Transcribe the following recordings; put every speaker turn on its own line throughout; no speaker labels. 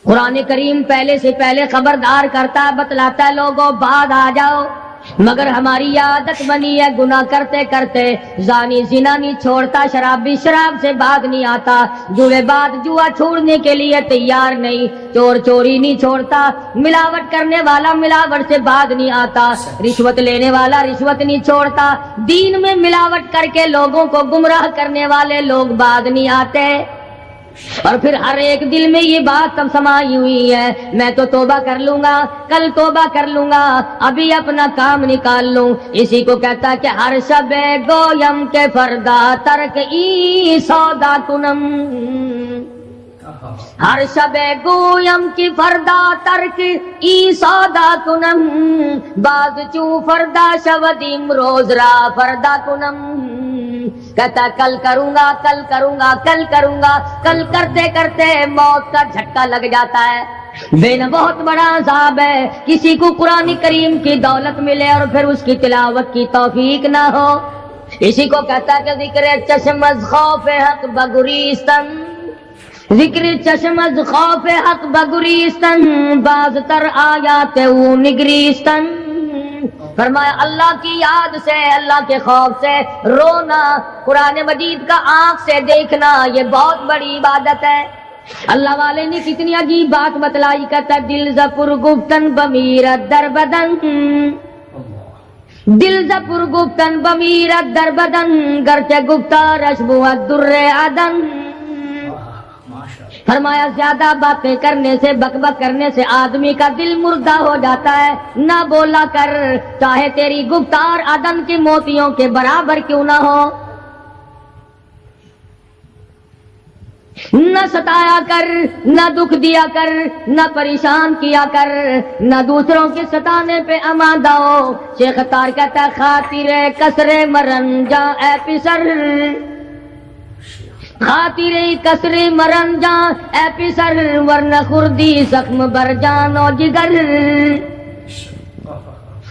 قرآن کریم پہلے سے پہلے خبردار کرتا ہے، بتلاتا ہے لوگوں بعد آ جاؤ، مگر ہماری عادت بنی ہے گناہ کرتے کرتے زانی زنا نہیں چھوڑتا، شرابی شراب سے بعد نہیں آتا، جوئے بعد جوا چھوڑنے کے لیے تیار نہیں، چور چوری نہیں چھوڑتا، ملاوٹ کرنے والا ملاوٹ سے بعد نہیں آتا، رشوت لینے والا رشوت نہیں چھوڑتا، دین میں ملاوٹ کر کے لوگوں کو گمراہ کرنے والے لوگ بعد نہیں آتے۔ اور پھر ہر ایک دل میں یہ بات تب سمائی ہوئی ہے، میں تو توبہ کر لوں گا، کل توبہ کر لوں گا، ابھی اپنا کام نکال لوں۔ اسی کو کہتا کہ ہر شب گویم کے فردا ترک ای سودا کنم، ہر شب گویم کی فردا ترک ای سودا کنم، باز چوں فردا شودیم روز را فردا کنم، کہتا کل کروں گا کل کروں گا کل کروں گا، کل کرتے کرتے موت کا جھٹکا لگ جاتا ہے۔ بے بہت بڑا عذاب ہے کسی کو قرآن کریم کی دولت ملے اور پھر اس کی تلاوت کی توفیق نہ ہو۔ اسی کو کہتا کہ ذکر چشم از خوف حق بگریستن، ذکر چشم از خوف حق بگریستن، باز تر آیات او نگریستن۔ فرمایا اللہ کی یاد سے، اللہ کے خوف سے رونا، قرآن مجید کا آنکھ سے دیکھنا، یہ بہت بڑی عبادت ہے۔ اللہ والے نے کتنی عجیب بات بتلائی، کہتا دل زپر گفتن بمیرت در بدن، دل زپر گفتن بمیرت در بدن، گرچہ گفتارش بود در عدن۔ فرمایا زیادہ باتیں کرنے سے، بک بک کرنے سے آدمی کا دل مردہ ہو جاتا ہے، نہ بولا کر، چاہے تیری گفتار عدن کے موتیوں کے برابر کیوں نہ ہو، نہ ستایا کر، نہ دکھ دیا کر، نہ پریشان کیا کر، نہ دوسروں کے ستانے پہ آمادہ ہو۔ شیخ تار کہتا خاطر کسر مرن جا اے پسر، خاطر کسر مرن جا اے پسر، ورنہ خردی زخم بر جان و جگر۔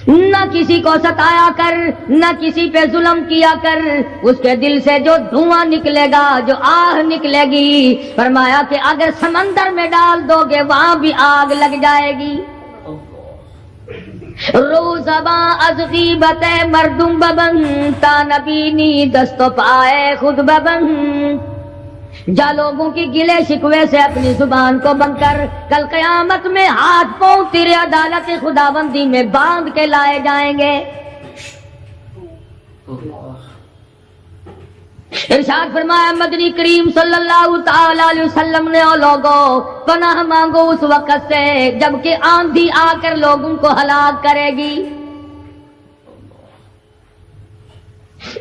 نہ کسی کو ستایا کر، نہ کسی پہ ظلم کیا کر، اس کے دل سے جو دھواں نکلے گا، جو آہ نکلے گی، فرمایا کہ اگر سمندر میں ڈال دو گے وہاں بھی آگ لگ جائے گی۔ روزباں از غیبت مردم ببن، تا نبینی دست و پائے خود ببن۔ جا لوگوں کی گلے شکوے سے اپنی زبان کو بند کر، کل قیامت میں ہاتھ پاؤں تیرے عدالت خداوندی میں باندھ کے لائے جائیں گے۔ ارشاد فرمایا مدنی کریم صلی اللہ تعالی علیہ وسلم نے، او لوگوں پناہ مانگو اس وقت سے جبکہ آندھی آ کر لوگوں کو ہلاک کرے گی۔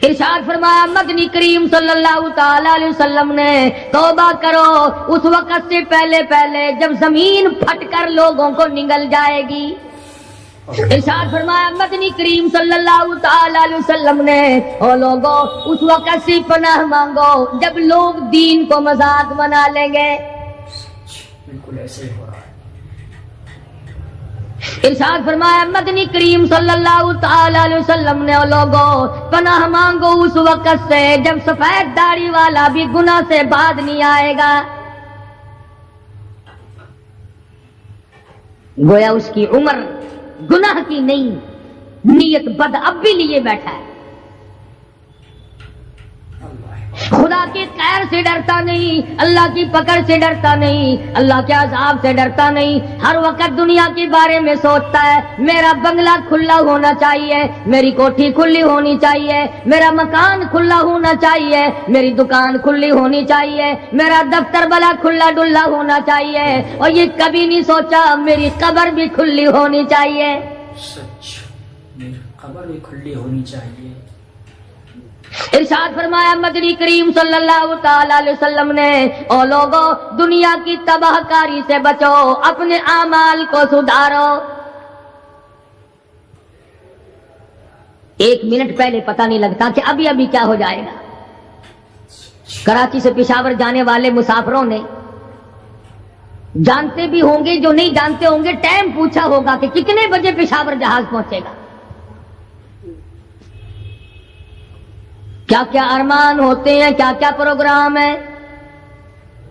ارشاد فرمایا مدنی کریم صلی اللہ تعالی علیہ وسلم نے، توبہ کرو اس وقت سے پہلے پہلے جب زمین پھٹ کر لوگوں کو نگل جائے گی۔ ارشاد فرمایا مدنی کریم صلی اللہ تعالی علیہ وسلم نے، او لوگوں اس وقت سے پناہ مانگو جب لوگ دین کو مذاق بنا لیں گے۔
بالکل ایسے ہی ہو رہا ہے۔
ارشاد فرمایا مدنی کریم صلی اللہ تعالی علیہ وسلم نے، او لوگوں پناہ مانگو اس وقت سے جب سفید داڑھی والا بھی گناہ سے بعد نہیں آئے گا۔ گویا اس کی عمر گناہ کی نہیں، نیت بد اب بھی لیے بیٹھا ہے، خدا کی خیر سے ڈرتا نہیں، اللہ کی پکڑ سے ڈرتا نہیں، اللہ کے عذاب سے ڈرتا نہیں، ہر وقت دنیا کے بارے میں سوچتا ہے میرا بنگلہ کھلا ہونا چاہیے، میری کوٹھی کھلی ہونی چاہیے، میرا مکان کھلا ہونا چاہیے، میری دکان کھلی ہونی چاہیے، میرا دفتر بلا کھلا ڈلا ہونا چاہیے، اور یہ کبھی نہیں سوچا میری قبر بھی کھلی ہونی چاہیے۔
سچ، میری قبر بھی کھلی ہونی چاہیے۔
ارشاد فرمایا مدنی کریم صلی اللہ تعالی علیہ وسلم نے، او لوگوں دنیا کی تباہ کاری سے بچو، اپنے اعمال کو سدھارو۔ ایک منٹ پہلے پتہ نہیں لگتا کہ ابھی ابھی کیا ہو جائے گا۔ کراچی سے پشاور جانے والے مسافروں نے جانتے بھی ہوں گے، جو نہیں جانتے ہوں گے ٹائم پوچھا ہوگا کہ کتنے بجے پشاور جہاز پہنچے گا۔ کیا کیا ارمان ہوتے ہیں، کیا کیا پروگرام ہے۔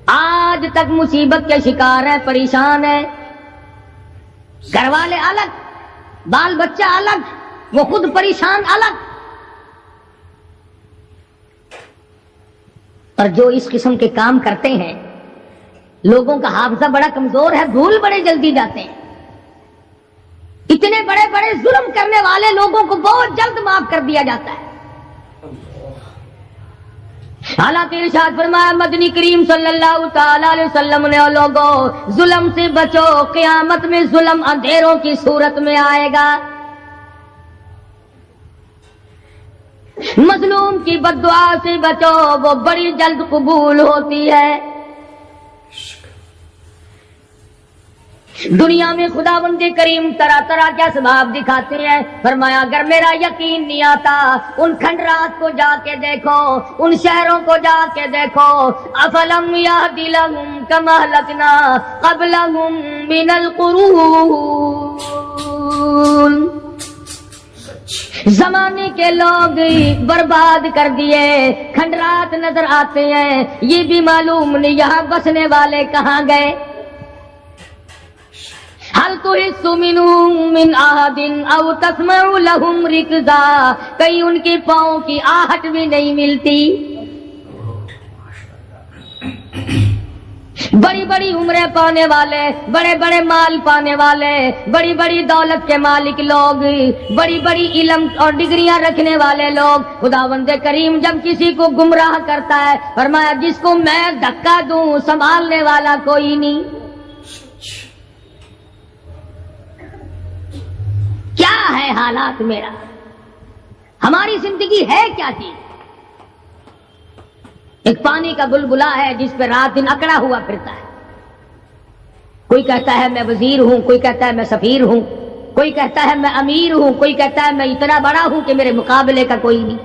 آج تک مصیبت کے شکار ہے، پریشان ہے، گھر والے الگ، بال بچہ الگ، وہ خود پریشان الگ. اور جو اس قسم کے کام کرتے ہیں لوگوں کا حافظہ بڑا کمزور ہے، بھول بڑے جلدی جاتے ہیں. اتنے بڑے بڑے ظلم کرنے والے لوگوں کو بہت جلد معاف کر دیا جاتا ہے. حالانکہ ارشاد فرمایا مدنی کریم صلی اللہ تعالی علیہ وسلم نے، او لوگوں ظلم سے بچو، قیامت میں ظلم اندھیروں کی صورت میں آئے گا. مظلوم کی بد دعا سے بچو، وہ بڑی جلد قبول ہوتی ہے. دنیا میں خداوند کریم طرح طرح کے اسباب دکھاتے ہیں. فرمایا اگر میرا یقین نہیں آتا ان کھنڈرات کو جا کے دیکھو، ان شہروں کو جا کے دیکھو. افلم یہدی لہم کما اہلکنا قبلہم من القرون، زمانے کے لوگ برباد کر دیے، کھنڈرات نظر آتے ہیں، یہ بھی معلوم نہیں یہاں بسنے والے کہاں گئے. هل تحس منهم من احد او تسمع لهم رکزا، کہیں ان کے پاؤں کی آہٹ بھی نہیں ملتی. بڑی بڑی عمریں پانے والے، بڑے بڑے مال پانے والے، بڑی بڑی دولت کے مالک لوگ، بڑی بڑی علم اور ڈگریاں رکھنے والے لوگ، خداوند کریم جب کسی کو گمراہ کرتا ہے فرمایا جس کو میں دھکا دوں سنبھالنے والا کوئی نہیں. کیا ہے حالات میرا، ہماری زندگی ہے کیا چیز؟ ایک پانی کا بلبلا ہے جس پہ رات دن اکڑا ہوا پھرتا ہے. کوئی کہتا ہے میں وزیر ہوں، کوئی کہتا ہے میں سفیر ہوں، کوئی کہتا ہے میں امیر ہوں، کوئی کہتا ہے میں اتنا بڑا ہوں کہ میرے مقابلے کا کوئی نہیں.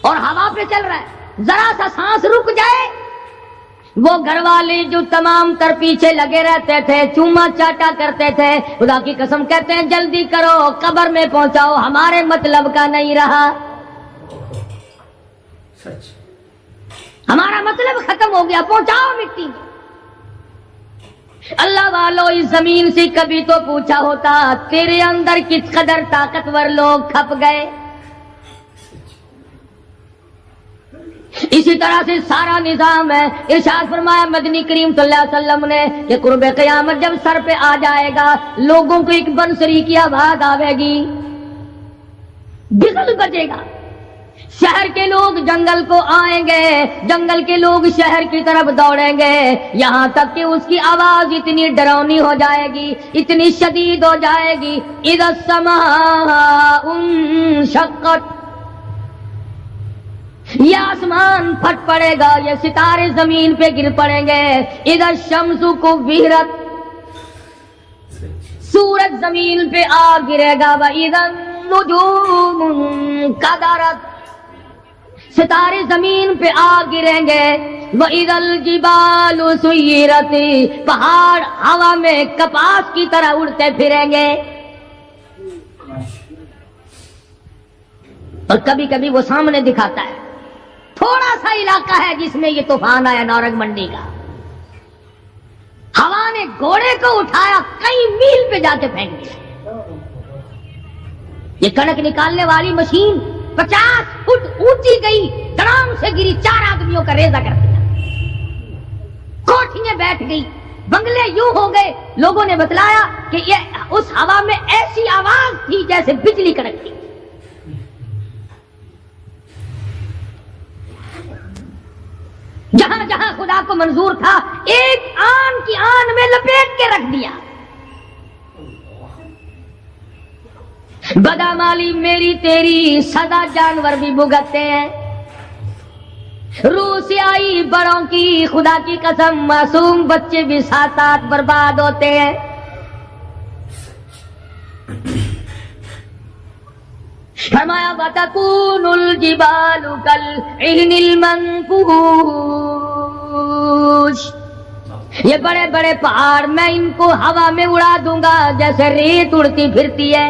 اور ہوا پہ چل رہا ہے، ذرا سا سانس رک جائے. وہ گھر والے جو تمام تر پیچھے لگے رہتے تھے، چوما چاٹا کرتے تھے، خدا کی قسم کہتے ہیں جلدی کرو قبر میں پہنچاؤ، ہمارے مطلب کا نہیں رہا، ہمارا مطلب ختم ہو گیا، پہنچاؤ مٹی میں. اللہ والو اس زمین سے کبھی تو پوچھا ہوتا تیرے اندر کس قدر طاقتور لوگ کھپ گئے. اسی طرح سے سارا نظام ہے. ارشاد فرمایا مدنی کریم صلی اللہ علیہ وسلم نے کہ قرب قیامت جب سر پہ آ جائے گا لوگوں کو ایک بنسری کی آواز آوے گی، بگل بجے گا. شہر کے لوگ جنگل کو آئیں گے، جنگل کے لوگ شہر کی طرف دوڑیں گے، یہاں تک کہ اس کی آواز اتنی ڈراؤنی ہو جائے گی، اتنی شدید ہو جائے گی. اذا السماء انشقت، یہ آسمان پھٹ پڑے گا، یہ ستارے زمین پہ گر پڑیں گے. اذا الشمس کورت، سورج زمین پہ آ گرے گا. واذا النجوم انکدرت، ستارے زمین پہ آ گریں گے. وَإِذَا الْجِبَالُ سُيِّرَتْ، پہاڑ ہوا میں کپاس کی طرح اڑتے پھریں گے. اور کبھی کبھی وہ سامنے دکھاتا ہے تھوڑا سا علاقہ ہے جس میں یہ طوفان آیا نورنگ منڈی کا، ہوا نے گھوڑے کو اٹھایا کئی میل پہ جا کے پھینک دیا. یہ کنک نکالنے والی مشین 50 فٹ اونچی گئی، دڑام سے گری، 4 آدمیوں کا ریزہ کر دیا. کوٹھیاں بیٹھ گئی، بنگلے یوں ہو گئے. لوگوں نے بتلایا کہ یہ اس ہوا میں ایسی آواز تھی جیسے بجلی کڑکتی. جہاں جہاں خدا کو منظور تھا ایک آن کی آن میں لپیٹ کے رکھ دیا. بدامالی میری تیری سزا جانور بھی بھگتتے ہیں. روح سے آئی بڑوں کی خدا کی قسم معصوم بچے بھی ساتھ ساتھ برباد ہوتے ہیں. فرمایا وَتَكُونُ الْجِبَالُ كَالْعِهْنِ الْمَنفُوشِ، یہ بڑے بڑے پہاڑ میں ان کو ہوا میں اڑا دوں گا جیسے ریت اڑتی پھرتی ہے.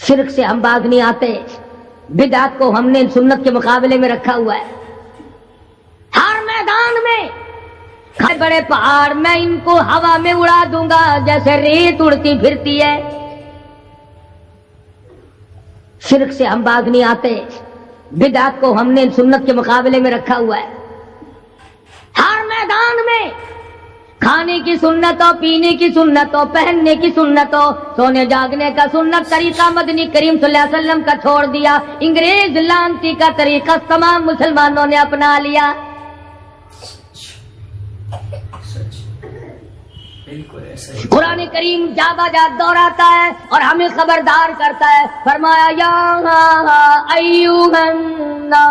شرک سے ہم باز نہیں آتے، بدعت کو ہم نے سنت کے مقابلے میں رکھا ہوا ہے. بڑے پہاڑ میں ان کو ہوا میں اڑا دوں گا جیسے ریت اڑتی پھرتی ہے. شرک سے ہم باز نہیں آتے. بدعت کو ہم نے سنت کے مقابلے میں رکھا ہوا ہے. ہر میدان میں کھانے کی سنت ہو، پینے کی سنت ہو، پہننے کی سنت ہو، سونے جاگنے کا سنت طریقہ مدنی کریم صلی اللہ علیہ وسلم کا چھوڑ دیا. انگریز لانتی کا طریقہ تمام مسلمانوں نے اپنا لیا. قرآن کریم جا بجا دوہراتا ہے اور ہمیں خبردار کرتا ہے. فرمایا یا ایھا الناس،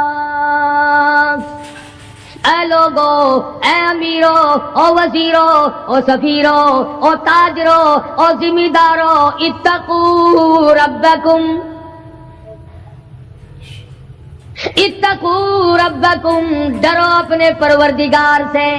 اے لوگو، اے امیرو، او وزیرو، او سفیرو، او تاجرو، او ذمہ دارو، اتقوا ربکم، اتقوا ربکم، ڈرو اپنے پروردگار سے،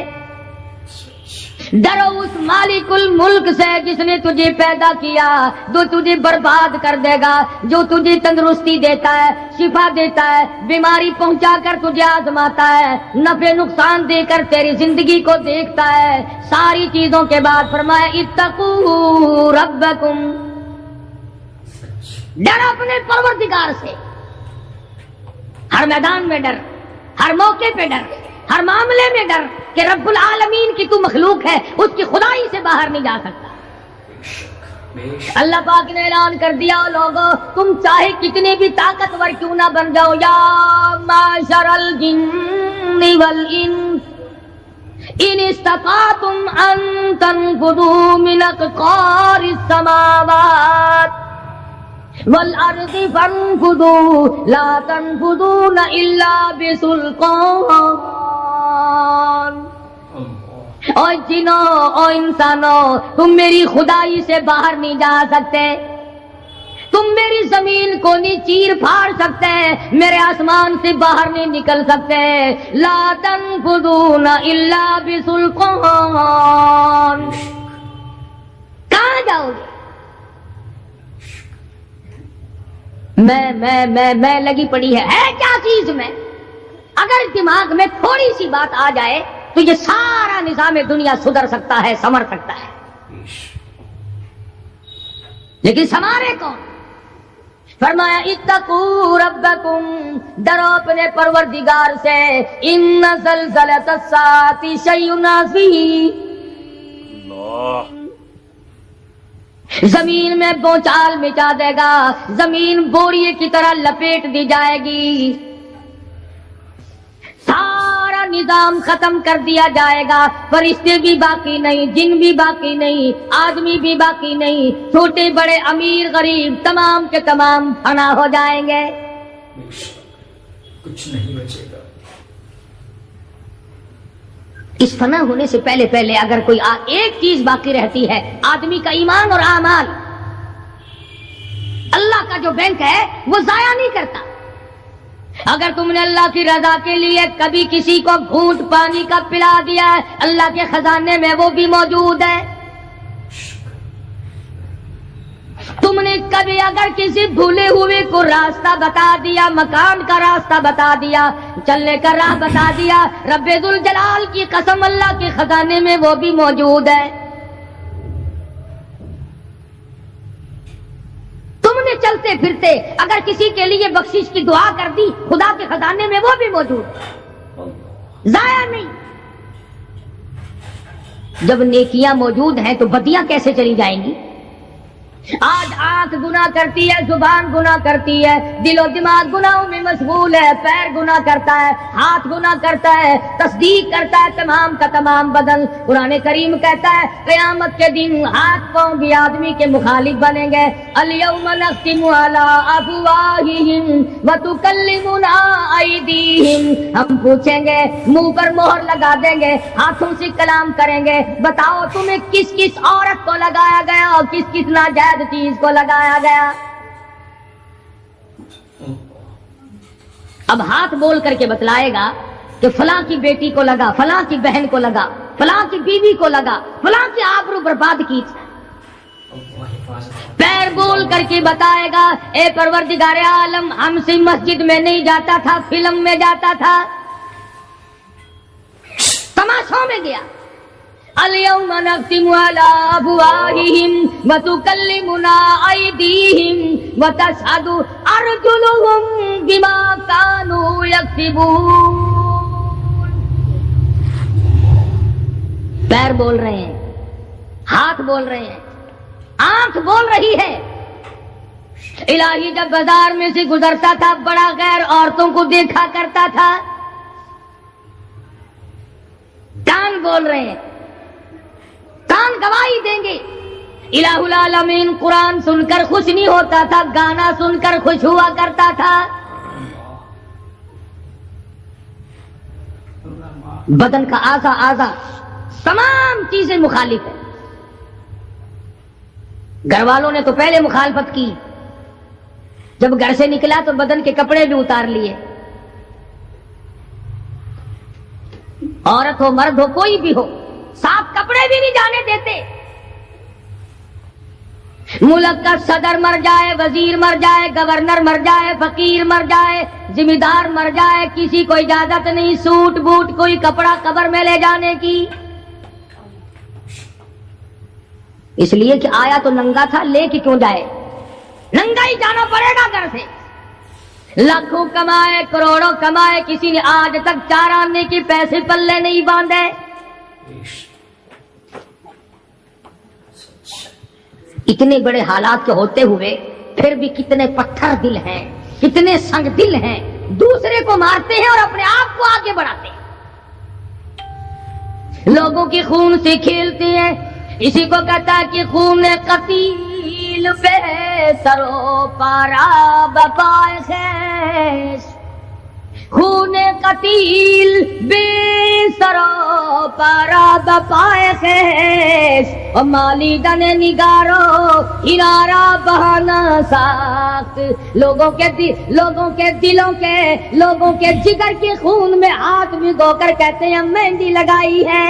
ڈرو اس مالک الملک سے جس نے تجھے پیدا کیا، جو تجھے برباد کر دے گا، جو تجھے تندرستی دیتا ہے، شفا دیتا ہے، بیماری پہنچا کر تجھے آزماتا ہے، نفع نقصان دے کر تیری زندگی کو دیکھتا ہے. ساری چیزوں کے بعد فرمایا اتقوا ربکم، ڈر اپنے پروردگار سے. ہر میدان میں ڈر، ہر موقع پہ ڈر، ہر معاملے میں ڈر کہ رب العالمین کی تو مخلوق ہے، اس کی خدائی سے باہر نہیں جا سکتا. اللہ پاک نے اعلان کر دیا لوگوں، تم چاہے کتنے بھی طاقتور کیوں نہ بن جاؤ، یا معشر الجن والانس ان استطعتم ان تنفذوا من اقطار السماوات والارض فانفذوا لا تنفذون الا بسلطان. او جنوں، او انسانوں، تم میری خدائی سے باہر نہیں جا سکتے، تم میری زمین کو نہیں چیر پھاڑ سکتے، میرے آسمان سے باہر نہیں نکل سکتے. لا تنفذون الا بسلطان. کہاں جاؤ گے؟ میں لگی پڑی ہے کیا چیز میں؟ اگر دماغ میں تھوڑی سی بات آ جائے تو یہ سارا نظام دنیا سدھر سکتا ہے، سنور سکتا ہے. لیکن سنوارے کون؟ فرمایا اتقوا ربکم، ڈرو اپنے پروردگار سے. ان زلزلۃ الساعۃ شیء عظیم، زمین میں بونچال مچا دے گا، زمین بوریے کی طرح لپیٹ دی جائے گی، سارا نظام ختم کر دیا جائے گا. فرشتے بھی باقی نہیں، جن بھی باقی نہیں، آدمی بھی باقی نہیں، چھوٹے بڑے امیر غریب تمام کے تمام فنا ہو جائیں گے.
کچھ نہیں بچے گا.
اس فنا ہونے سے پہلے اگر کوئی ایک چیز باقی رہتی ہے، آدمی کا ایمان اور اعمال. اللہ کا جو بینک ہے وہ ضائع نہیں کرتا. اگر تم نے اللہ کی رضا کے لیے کبھی کسی کو گھونٹ پانی کا پلا دیا ہے، اللہ کے خزانے میں وہ بھی موجود ہے. تم نے کبھی اگر کسی بھولے ہوئے کو راستہ بتا دیا، مکان کا راستہ بتا دیا، چلنے کا راہ بتا دیا، رب ذوالجلال کی قسم اللہ کے خزانے میں وہ بھی موجود ہے. تم نے چلتے پھرتے اگر کسی کے لیے بخشش کی دعا کر دی، خدا کے خزانے میں وہ بھی موجود ہے، ضائع نہیں. جب نیکیاں موجود ہیں تو بدیاں کیسے چلی جائیں گی؟ آج آنکھ گناہ کرتی ہے، زبان گناہ کرتی ہے، دل و دماغ گناہوں میں مشغول ہے، پیر گناہ کرتا ہے، ہاتھ گناہ کرتا ہے، تصدیق کرتا ہے تمام کا تمام بدن. قرآن کریم کہتا ہے قیامت کے دن ہاتھ پاؤں بھی آدمی کے مخالف بنیں گے. الیوم نختم علی افواہہم وتکلمنا ایدیہم، ہم پوچھیں گے، منہ پر مہر لگا دیں گے، ہاتھوں سے کلام کریں گے، بتاؤ تمہیں کس کس عورت کو لگایا گیا اور کس کس ناجائز چیز کو لگایا گیا. اب ہاتھ بول کر کے بتلائے گا کہ فلاں کی بیٹی کو لگا، فلاں کی بہن کو لگا، فلاں کی بیوی کو لگا، فلاں کی آبرو برباد کی. پیر بول کر کے بتائے گا اے پروردگار عالم، ہم سے مسجد میں نہیں جاتا تھا، فلم میں جاتا تھا، تماشوں میں گیا، اليوم نختم على افواههم وتكلمنا ايديهم وتشهد ارجلهم بما كانوا يكسبون. پیر بول رہے ہیں، ہاتھ بول رہے ہیں، آنکھ بول رہی ہے. الہی جب بازار میں سے گزرتا تھا بڑا غیر عورتوں کو دیکھا کرتا تھا. کان بول رہے ہیں، کان گواہی دیں گے. الہ العالمین قرآن سن کر خوش نہیں ہوتا تھا، گانا سن کر خوش ہوا کرتا تھا. بدن کا اعضا تمام چیزیں مخالف ہیں. گھر والوں نے تو پہلے مخالفت کی، جب گھر سے نکلا تو بدن کے کپڑے بھی اتار لیے. عورت ہو مرد ہو کوئی بھی ہو، صاف کپڑے بھی نہیں جانے دیتے. ملک کا صدر مر جائے، وزیر مر جائے، گورنر مر جائے، فقیر مر جائے، ذمہ دار مر جائے، کسی کو اجازت نہیں سوٹ بوٹ کوئی کپڑا قبر میں لے جانے کی. اس لیے کہ آیا تو ننگا تھا، لے کے کیوں جائے؟ ننگا ہی جانا پڑے گا گھر سے. لاکھوں کمائے، کروڑوں کمائے، کسی نے آج تک 4 آنے کے پیسے پلے نہیں باندھے. اتنے بڑے حالات کے ہوتے ہوئے پھر بھی کتنے پتھر دل ہیں، کتنے سنگ دل ہیں، دوسرے کو مارتے ہیں اور اپنے آپ کو آگے بڑھاتے ہیں. لوگوں کے خون سے کھیلتے ہیں. اسی کو کہتا ہے کہ خون قتیل بے سرو پارا بپائے خیش. خون قتیل بے سرو پارا بپائے خیش. اور مالی دن نگارو کنارا بہانا ساخت. لوگوں کے دلوں کے، لوگوں کے جگر کے خون میں ہاتھ بھگو کر کہتے ہیں مہندی لگائی ہے.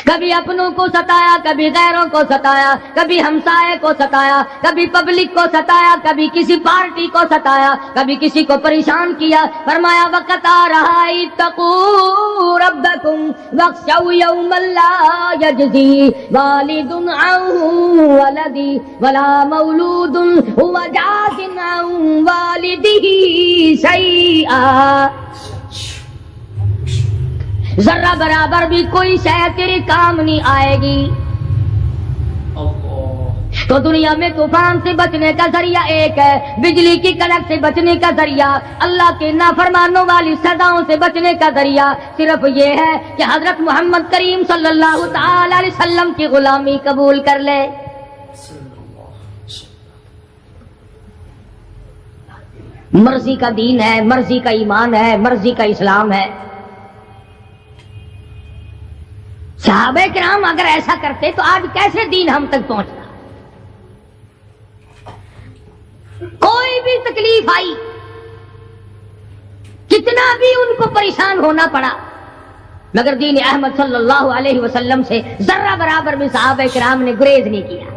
کبھی اپنوں کو ستایا، کبھی غیروں کو ستایا، کبھی ہمسائے کو ستایا، کبھی پبلک کو ستایا، کبھی کسی پارٹی کو ستایا، کبھی کسی کو پریشان کیا. فرمایا وقت آ رہا ہے اتقوا ربکم واخشوا یوما لا یجزی والد عن ولدی ولا مولود هو جاز عن والده شیئا. ذرہ برابر بھی کوئی شے تیرے کام نہیں آئے گی. تو دنیا میں طوفان سے بچنے کا ذریعہ ایک ہے، بجلی کی کڑک سے بچنے کا ذریعہ، اللہ کے نافرمانوں والی صداؤں سے بچنے کا ذریعہ صرف یہ ہے کہ حضرت محمد کریم صلی اللہ تعالی علیہ وسلم کی غلامی قبول کر لے. مرضی کا دین ہے، مرضی کا ایمان ہے، مرضی کا اسلام ہے. صحابہ کرام اگر ایسا کرتے تو آج کیسے دین ہم تک پہنچتا؟ کوئی بھی تکلیف آئی، کتنا بھی ان کو پریشان ہونا پڑا، مگر دین احمد صلی اللہ علیہ وسلم سے ذرہ برابر بھی صحابہ کرام نے گریز نہیں کیا.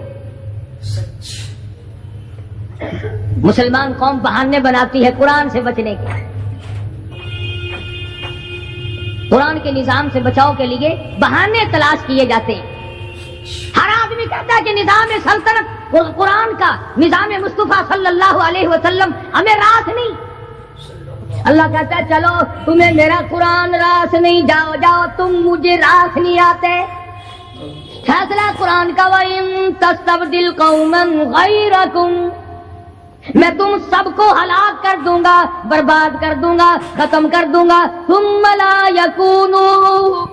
مسلمان قوم بہانے بناتی ہے قرآن سے بچنے کے. قرآن کے نظام سے بچاؤ کے لیے بہانے تلاش کیے جاتے ہیں. ہر آدمی کہتا ہے کہ نظام سلطنت قرآن کا، نظام مصطفیٰ صلی اللہ علیہ وسلم ہمیں راس نہیں. اللہ کہتا ہے چلو تمہیں میرا قرآن راس نہیں، جاؤ جاؤ تم مجھے راس نہیں آتے. فیصلہ قرآن کا وَإِن تَسْتَبْدِلْ قَوْمًا غَيْرَكُمْ، میں تم سب کو ہلاک کر دوں گا، برباد کر دوں گا، ختم کر دوں گا. ثم لا یکونوا،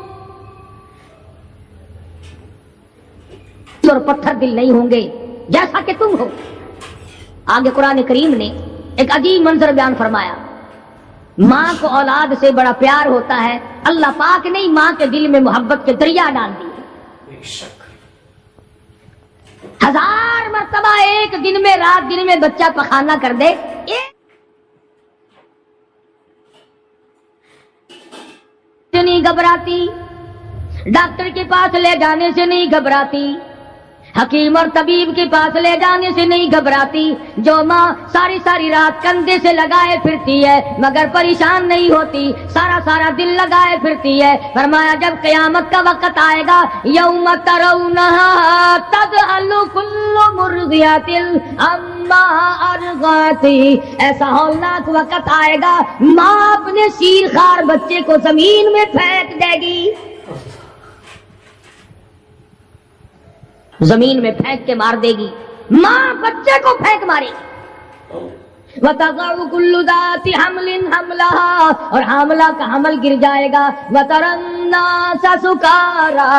اور پتھر دل نہیں ہوں گے جیسا کہ تم ہو. آگے قرآن کریم نے ایک عجیب منظر بیان فرمایا. ماں کو اولاد سے بڑا پیار ہوتا ہے، اللہ پاک نے ماں کے دل میں محبت کے دریا ڈال دی. 1000 مرتبہ ایک دن میں، رات دن میں بچہ پخانہ کر دے، نہیں گھبراتی، ڈاکٹر کے پاس لے جانے سے نہیں گھبراتی، حکیم اور طبیب کے پاس لے جانے سے نہیں گھبراتی، جو ماں ساری ساری رات کندھے سے لگائے پھرتی ہے مگر پریشان نہیں ہوتی، سارا سارا دل لگائے پھرتی ہے۔ فرمایا جب قیامت کا وقت آئے گا، یوم ترونہا تذہل کل مرضعۃ عما ارضعت، ایسا ہولناک وقت آئے گا ماں اپنے شیر خوار بچے کو زمین میں پھینک دے گی، زمین میں پھینک کے مار دے گی، ماں بچے کو پھینک مارے گی۔ وَتَضَعُ كُلُّ ذَاتِ حَمْلٍ حَمْلَهَا، اور حاملہ کا حمل گر جائے گا۔ وَتَرَى النَّاسَ سُكَارَىٰ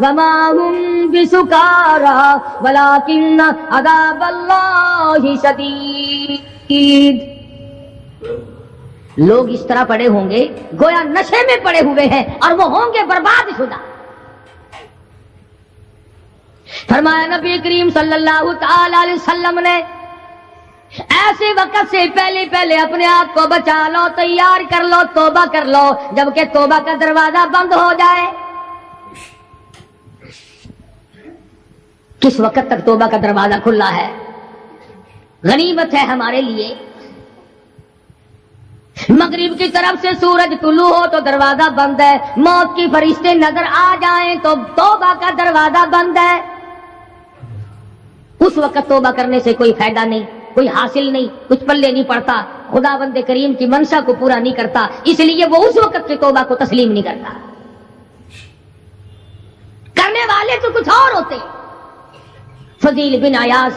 وَمَا هُمْ بِسُكَارَىٰ وَلَٰكِنَّ عَذَابَ اللَّهِ شَدِيدٌ، لوگ اس طرح پڑے ہوں گے گویا نشے میں پڑے ہوئے ہیں اور وہ ہوں گے برباد شدہ۔ فرمایا نبی کریم صلی اللہ تعالی علیہ وسلم نے ایسے وقت سے پہلے پہلے اپنے آپ کو بچا لو، تیار کر لو، توبہ کر لو، جبکہ توبہ کا دروازہ بند ہو جائے۔ کس وقت تک توبہ کا دروازہ کھلا ہے؟ غنیمت ہے ہمارے لیے۔ مغرب کی طرف سے سورج طلوع ہو تو دروازہ بند ہے، موت کی فرشتے نظر آ جائیں تو توبہ کا دروازہ بند ہے۔ اس وقت توبہ کرنے سے کوئی فائدہ نہیں، کوئی حاصل نہیں، کچھ پلے نہیں پڑتا، خدا بند کریم کی منشا کو پورا نہیں کرتا، اس لیے وہ اس وقت کی توبہ کو تسلیم نہیں کرتا۔ کرنے والے تو کچھ اور ہوتے۔ فضیل بن عیاض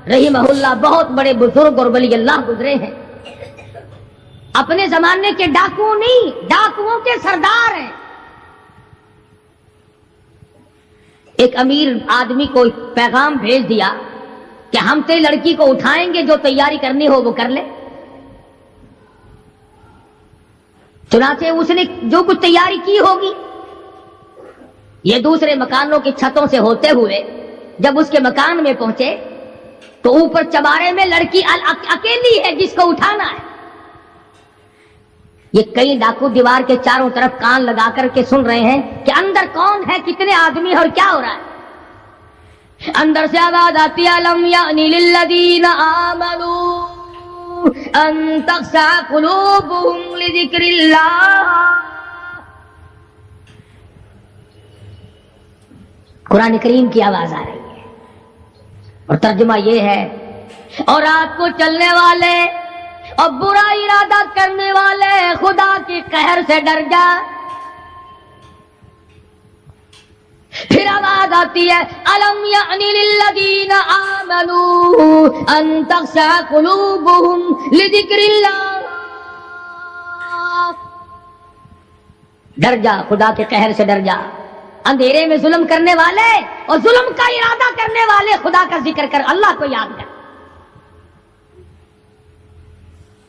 رحمہ اللہ بہت بڑے بزرگ اور ولی اللہ گزرے ہیں، اپنے زمانے کے ڈاکو نہیں، ڈاکوؤں کے سردار ہیں۔ ایک امیر آدمی کو پیغام بھیج دیا کہ ہم تیری لڑکی کو اٹھائیں گے، جو تیاری کرنی ہو وہ کر لے۔ چنانچہ اس نے جو کچھ تیاری کی ہوگی، یہ دوسرے مکانوں کی چھتوں سے ہوتے ہوئے جب اس کے مکان میں پہنچے تو اوپر چبارے میں لڑکی اکیلی ہے جس کو اٹھانا ہے۔ یہ کئی ڈاکو دیوار کے چاروں طرف کان لگا کر کے سن رہے ہیں کہ اندر کون ہے، کتنے آدمی اور کیا ہو رہا ہے۔ اندر سے آواز آتی ہے الم یعنی للذین آمنوا ان تخشع قلوبهم لذکر اللہ۔ قرآن کریم کی آواز آ رہی ہے اور ترجمہ یہ ہے، اور رات کو چلنے والے اور برا ارادہ کرنے والے خدا کے قہر سے ڈر جا۔ پھر آواز آتی ہے الم یعنی للذین آمنوا ان تخشع قلوبهم لذکر اللہ۔ ڈر جا، خدا کے قہر سے ڈر جا۔ اندھیرے میں ظلم کرنے والے اور ظلم کا ارادہ کرنے والے خدا کا ذکر کر، اللہ کو یاد کر۔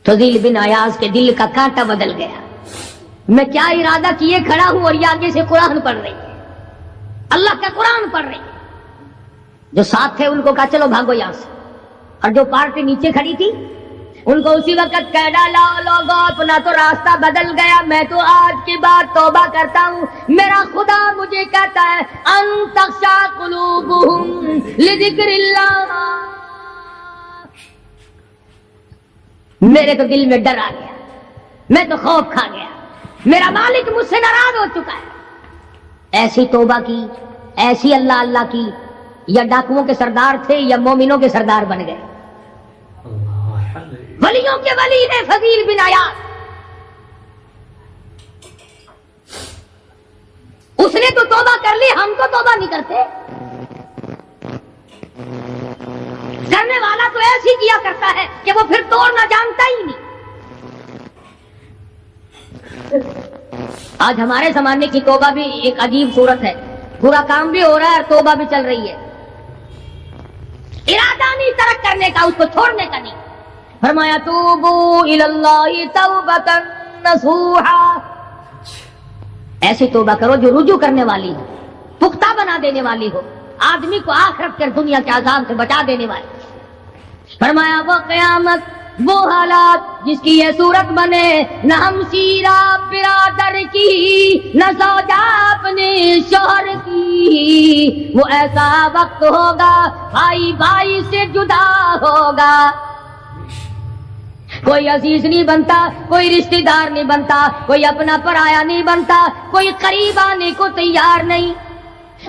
فضیل بن عیاض کے دل کا کانٹا بدل گیا، میں کیا ارادہ کیے کھڑا ہوں اور یہ آگے سے قرآن پڑھ رہی ہے، اللہ کا قرآن پڑھ رہی ہے۔ جو ساتھ تھے ان کو کہا چلو بھاگو یہاں سے، اور جو پارٹی نیچے کھڑی تھی ان کو اسی وقت کہہ ڈالا لوگوں اپنا تو راستہ بدل گیا، میں تو آج کی بات توبہ کرتا ہوں، میرا خدا مجھے کہتا ہے ان تخشع قلوبهم لذکر اللہ۔ میرے تو دل میں ڈر آ گیا، میں تو خوف کھا گیا، میرا مالک مجھ سے ناراض ہو چکا ہے۔ ایسی توبہ کی، ایسی اللہ اللہ کی، یا ڈاکوؤں کے سردار تھے یا مومنوں کے سردار بن گئے۔ ولیوں کے ولی ہے فضیل بن عیاض، اس نے تو توبہ کر لی، ہم تو توبہ نہیں کرتے۔ کرنے والا تو ایسی کیا کرتا ہے کہ وہ پھر توڑنا جانتا ہی نہیں۔ آج ہمارے زمانے کی توبہ بھی ایک عجیب صورت ہے، برا کام بھی ہو رہا ہے اور توبہ بھی چل رہی ہے۔ ارادہ نہیں ترک کرنے کا، اس کو چھوڑنے کا نہیں۔ فرمایا توبوا الی اللہ توبۃ نصوحا، ایسی توبہ کرو جو رجوع کرنے والی ہو، پختہ بنا دینے والی ہو، آدمی کو آخرت کے دنیا کے عذاب سے بچا دینے والی۔ فرمایا وہ قیامت وہ حالات جس کی یہ صورت بنے، نہ ہمشیرہ برادر کی، نہ زوجہ اپنے شوہر کی، وہ ایسا وقت ہوگا بھائی بھائی سے جدا ہوگا، کوئی عزیز نہیں بنتا، کوئی رشتہ دار نہیں بنتا، کوئی اپنا پرایا نہیں بنتا، کوئی قریب آنے کو تیار نہیں۔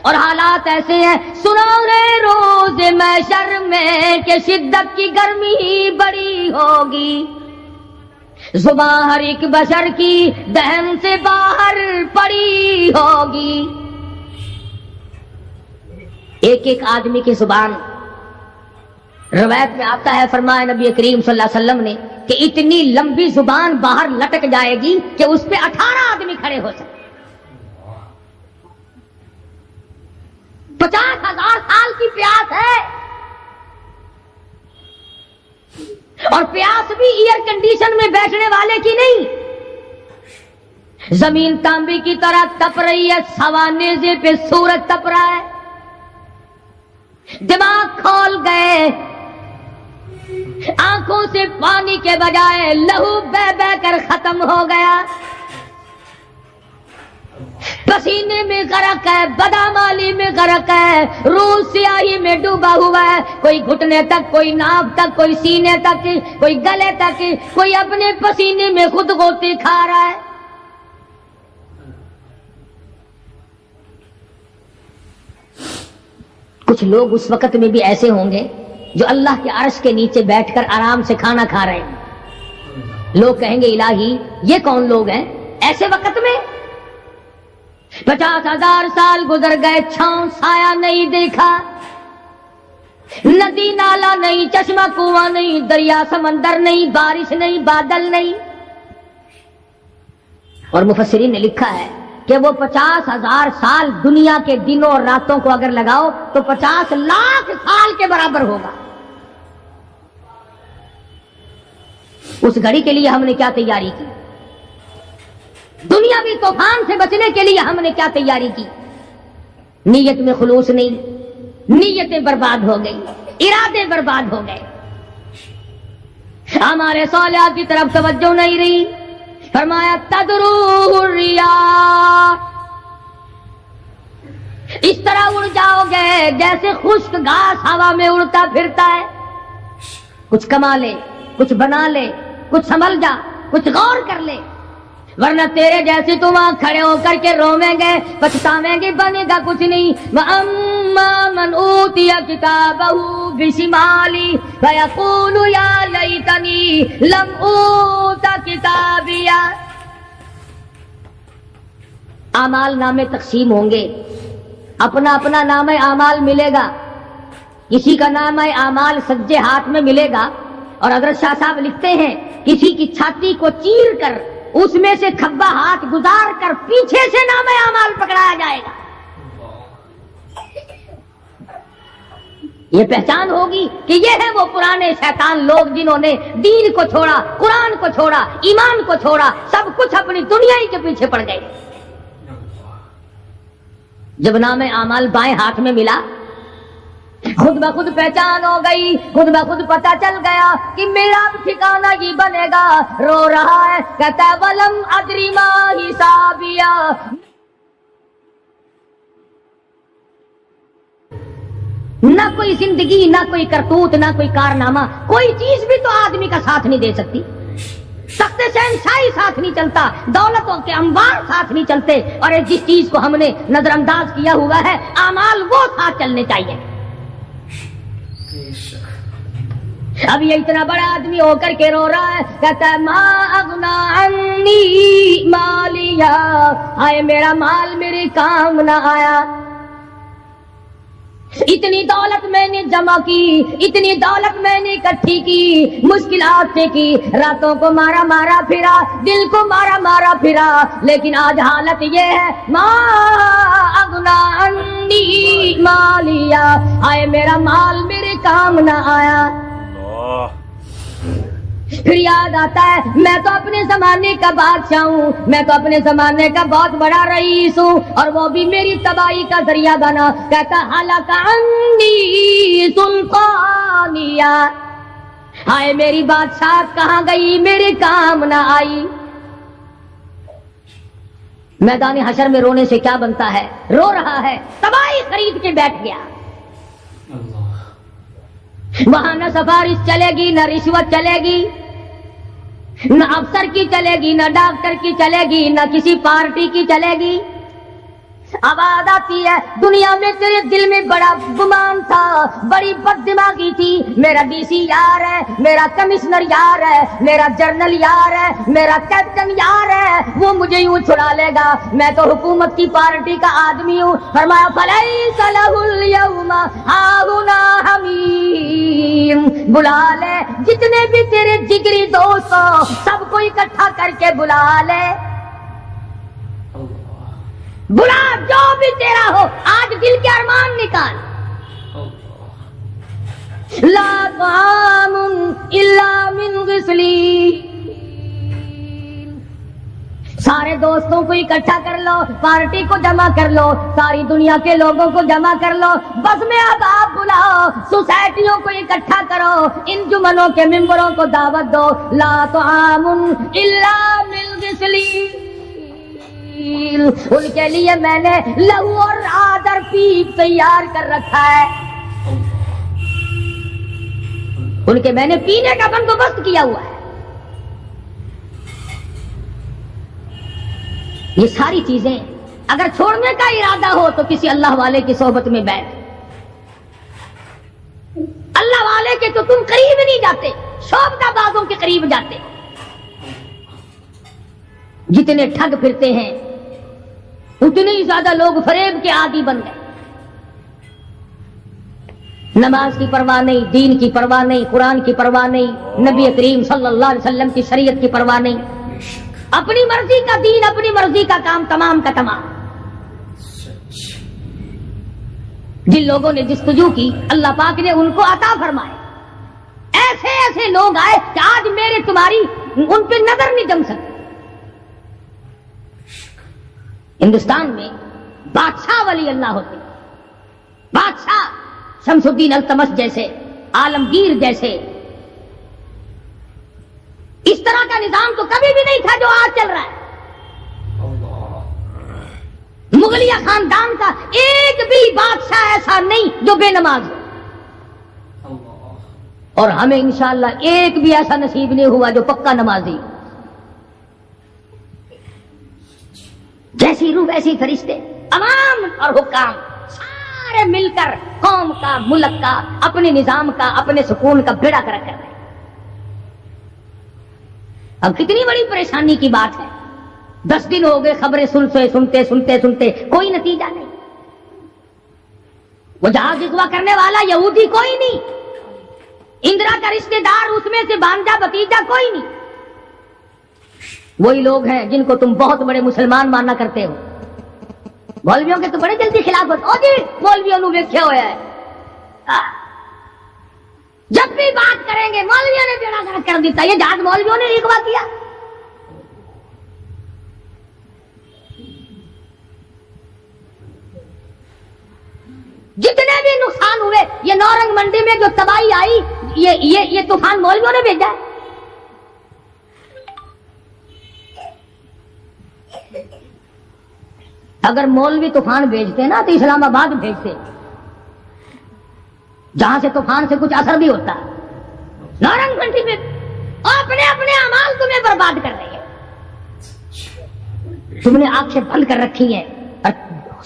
اور حالات ایسے ہیں، سنا ہے روز محشر میں کہ شدت کی گرمی بڑی ہوگی، زبان ہر ایک بشر کی دہن سے باہر پڑی ہوگی۔ ایک ایک آدمی کی زبان، روایت میں آتا ہے، فرمایا نبی کریم صلی اللہ علیہ وسلم نے کہ اتنی لمبی زبان باہر لٹک جائے گی کہ اس پہ 18 آدمی کھڑے ہو سکتے۔ 50,000 سال کی پیاس ہے، اور پیاس بھی ایئر کنڈیشن میں بیٹھنے والے کی نہیں، زمین تانبے کی طرح تپ رہی ہے، سوانیزے پہ سورج تپ رہا ہے، دماغ کھول گئے، آنکھوں سے پانی کے بجائے لہو بہ بہ کر ختم ہو گیا، پسینے میں غرق ہے، بدامالی میں غرق ہے، روح سیاہی میں ڈوبا ہوا ہے، کوئی گھٹنے تک، کوئی ناف تک، کوئی سینے تک، کوئی گلے تک، کوئی اپنے پسینے میں خود غوطے کھا رہا ہے۔ کچھ لوگ اس وقت میں بھی ایسے ہوں گے جو اللہ کے عرش کے نیچے بیٹھ کر آرام سے کھانا کھا رہے ہیں، لوگ کہیں گے الہی یہ کون لوگ ہیں ایسے وقت میں؟ 50,000 سال گزر گئے، چھاؤں سایہ نہیں دیکھا، ندی نالا نہیں، چشمہ کنواں نہیں، دریا سمندر نہیں، بارش نہیں، بادل نہیں۔ اور مفسرین نے لکھا ہے کہ وہ 50,000 سال دنیا کے دنوں اور راتوں کو اگر لگاؤ تو 50 لاکھ سال کے برابر ہوگا۔ اس گھڑی کے لیے ہم نے کیا تیاری کی؟ دنیاوی طوفان سے بچنے کے لیے ہم نے کیا تیاری کی؟ نیت میں خلوص نہیں، نیتیں برباد ہو گئی، ارادے برباد ہو گئے، ہمارے صالحات کی طرف توجہ نہیں رہی۔ فرمایا تدروہ الریاح، اس طرح اڑ جاؤ گے جیسے خشک گھاس ہوا میں اڑتا پھرتا ہے۔ کچھ کما لے، کچھ بنا لے، کچھ سنبھل جا، کچھ غور کر لے، ورنہ تیرے جیسے تو وہاں کھڑے ہو کر کے رویں گے، پچھتاویں گے، بنے گا کچھ نہیں۔ وَأَمَّا مَنْ أُوتِيَ كِتَابَهُ بِشِمَالِهِ فَيَقُولُ يَا لَيْتَنِي لَمْ أُوتَ كِتَابِيَهْ۔ اعمال نامے تقسیم ہوں گے، اپنا اپنا نام اعمال ملے گا، کسی کا نام اعمال سجے ہاتھ میں ملے گا، اور حضرت شاہ صاحب لکھتے ہیں کسی کی چھاتی کو چیر کر اس میں سے کھبا ہاتھ گزار کر پیچھے سے نام اعمال پکڑایا جائے گا۔ یہ پہچان ہوگی کہ یہ ہے وہ پرانے شیطان لوگ جنہوں نے دین کو چھوڑا، قرآن کو چھوڑا، ایمان کو چھوڑا، سب کچھ اپنی دنیا ہی کے پیچھے پڑ گئے۔ جب نام اعمال بائیں ہاتھ میں ملا، خود بخود پہچان ہو گئی، خود بخود پتہ چل گیا کہ میرا ٹھکانہ یہ بنے گا۔ رو رہا ہے، کہتا ہے وَلَمْ أَدْرِ مَا حِسَابِيَهْ، نہ کوئی زندگی، نہ کوئی کرتوت، نہ کوئی کارنامہ، کوئی چیز بھی تو آدمی کا ساتھ نہیں دے سکتی۔ تخت شہنشاہی ساتھ نہیں چلتا، دولتوں کے انبار ساتھ نہیں چلتے، اور جس چیز کو ہم نے نظر انداز کیا ہوا ہے اعمال وہ ساتھ چلنے چاہیے۔ اب یہ اتنا بڑا آدمی ہو کر کے رو رہا ہے، کہتا ہے ما اغنا عنی مالیا، آئے میرا مال میرے کام نہ آیا، اتنی دولت میں نے جمع کی، اتنی دولت میں نے اکٹھی کی، مشکلات سے کی، راتوں کو مارا مارا پھرا، دل کو مارا مارا پھرا، لیکن آج حالت یہ ہے ما اغنا عنی مالیا، آئے میرا مال میرے کام نہ آیا۔ پھر یاد آتا ہے میں تو اپنے زمانے کا بادشاہ ہوں، میں تو اپنے زمانے کا بہت بڑا رئیس ہوں، اور وہ بھی میری تباہی کا ذریعہ بنا۔ کہتا ہلاک عنی سلطانیہ، ہائے میری بادشاہ کہاں گئی، میرے کام نہ آئی. میدان حشر میں رونے سے کیا بنتا ہے، رو رہا ہے، تباہی خرید کے بیٹھ گیا. وہاں نہ سفارش چلے گی، نہ رشوت چلے گی، نہ افسر کی چلے گی، نہ ڈاکٹر کی چلے گی، نہ کسی پارٹی کی چلے گی. آواز آتی ہے دنیا میں تیرے دل میں بڑا گمان تھا، بڑی بد دماغی تھی، میرا ڈی سی یار ہے، میرا کمشنر یار ہے، میرا جنرل یار ہے، میرا کیپٹن یار ہے، وہ مجھے یوں چھڑا لے گا، میں تو حکومت کی پارٹی کا آدمی ہوں. فرمایا فلیس لہ اليوم ہاہنا حمیم، بلا لے جتنے بھی تیرے جگری دوست ہو سب کو اکٹھا کر کے بلا لے، بلا جو بھی تیرا ہو، آج دل کے ارمان نکال. لا طعام الا من غسلین، سارے دوستوں کو اکٹھا کر لو، پارٹی کو جمع کر لو، ساری دنیا کے لوگوں کو جمع کر لو، بس میں اب آپ بلاؤ، سوسائٹیوں کو اکٹھا کرو، انجمنوں کے ممبروں کو دعوت دو. لا طعام الا من غسلین، ان کے لیے میں نے لہو اور آدر پیپ تیار کر رکھا ہے، ان کے میں نے پینے کا بندوبست کیا ہوا ہے. یہ ساری چیزیں اگر چھوڑنے کا ارادہ ہو تو کسی اللہ والے کی صحبت میں بیٹھ. اللہ والے کے تو تم قریب نہیں جاتے، شوبدہ بازوں کے قریب جاتے. جتنے ٹھگ پھرتے ہیں اتنے ہی زیادہ لوگ فریب کے عادی بن گئے. نماز کی پرواہ نہیں، دین کی پرواہ نہیں، قرآن کی پرواہ نہیں، نبی کریم صلی اللہ علیہ وسلم کی شریعت کی پرواہ نہیں، اپنی مرضی کا دین، اپنی مرضی کا کام تمام کا تمام. جن لوگوں نے جستجو کی اللہ پاک نے ان کو عطا فرمائے. ایسے ایسے لوگ آئے کہ آج میرے تمہاری ان پہ نظر نہیں جم سکتی. ہندوستان میں بادشاہ ولی اللہ ہوتے، بادشاہ شمس الدین التمش جیسے، عالمگیر جیسے. اس طرح کا نظام تو کبھی بھی نہیں تھا جو آج چل رہا ہے. مغلیہ خاندان کا ایک بھی بادشاہ ایسا نہیں جو بے نماز ہو، اور ہمیں انشاءاللہ ایک بھی ایسا نصیب نہیں ہوا جو پکا نمازی. جیسی روح ویسی فرشتے، عوام اور حکام سارے مل کر قوم کا، ملک کا، اپنے نظام کا، اپنے سکون کا بیڑا کر رہے ہیں. اب کتنی بڑی پریشانی کی بات ہے، 10 دن ہو گئے خبریں سنتے کوئی نتیجہ نہیں. وہ جہاز اغوا کرنے والا یہودی کوئی نہیں، اندرا کا رشتے دار اس میں سے بانجا بتیجا کوئی نہیں. وہی لوگ ہیں جن کو تم بہت بڑے مسلمان ماننا کرتے ہو. مولویوں کے تو بڑے جلدی خلاف ہوتے. او جی مولویوں نے ویکھے ہوئے ہے، جب بھی بات کریں گے مولویوں نے بیڑا گرک کر دیتا. یہ جہاز مولویوں نے اغوا کیا. جتنے بھی نقصان ہوئے، یہ نورنگ منڈی میں جو تباہی آئی، یہ طوفان مولویوں نے بھیجا ہے. اگر مولوی طوفان بھیجتے نا تو اسلام آباد بھیجتے، جہاں سے طوفان سے کچھ اثر بھی ہوتا. نورنگ منڈی میں اپنے اپنے اعمال تمہیں برباد کر رہی ہے. تم نے آنکھیں بند کر رکھی ہیں اور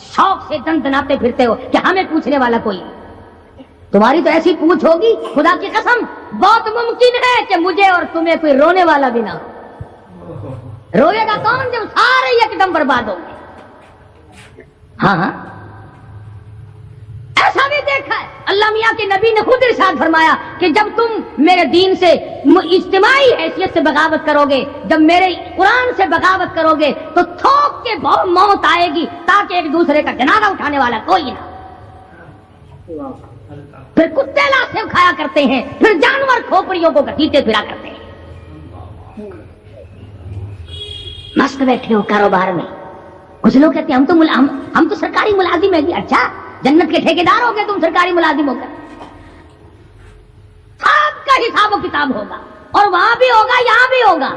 شوق سے دندناتے پھرتے ہو کہ ہمیں پوچھنے والا کوئی. تمہاری تو ایسی پوچھ ہوگی خدا کی قسم بہت ممکن ہے کہ مجھے اور تمہیں کوئی رونے والا بھی نہ ہو. روئے گا کون جب سارے ایک دم برباد ہو گئے. ہاں ایسا بھی دیکھا ہے. اللہ میاں کے نبی نے خود ارشاد فرمایا کہ جب تم میرے دین سے اجتماعی حیثیت سے بغاوت کرو گے، جب میرے قرآن سے بغاوت کرو گے تو تھوک کے موت آئے گی تاکہ ایک دوسرے کا جنازہ اٹھانے والا کوئی نہ. پھر کتے لاشیں کھایا کرتے ہیں، پھر جانور کھوپڑیوں کو گھسیٹے پھرا کرتے ہیں. مست بیٹھے ہو کاروبار میں. کچھ لوگ کہتے ہیں ہم تو سرکاری ملازم ہیں. اچھا جنت کے ٹھیکیدار ہو گئے تم سرکاری ملازم ہو کر. سب کا حساب و کتاب ہوگا، اور وہاں بھی ہوگا یہاں بھی ہوگا.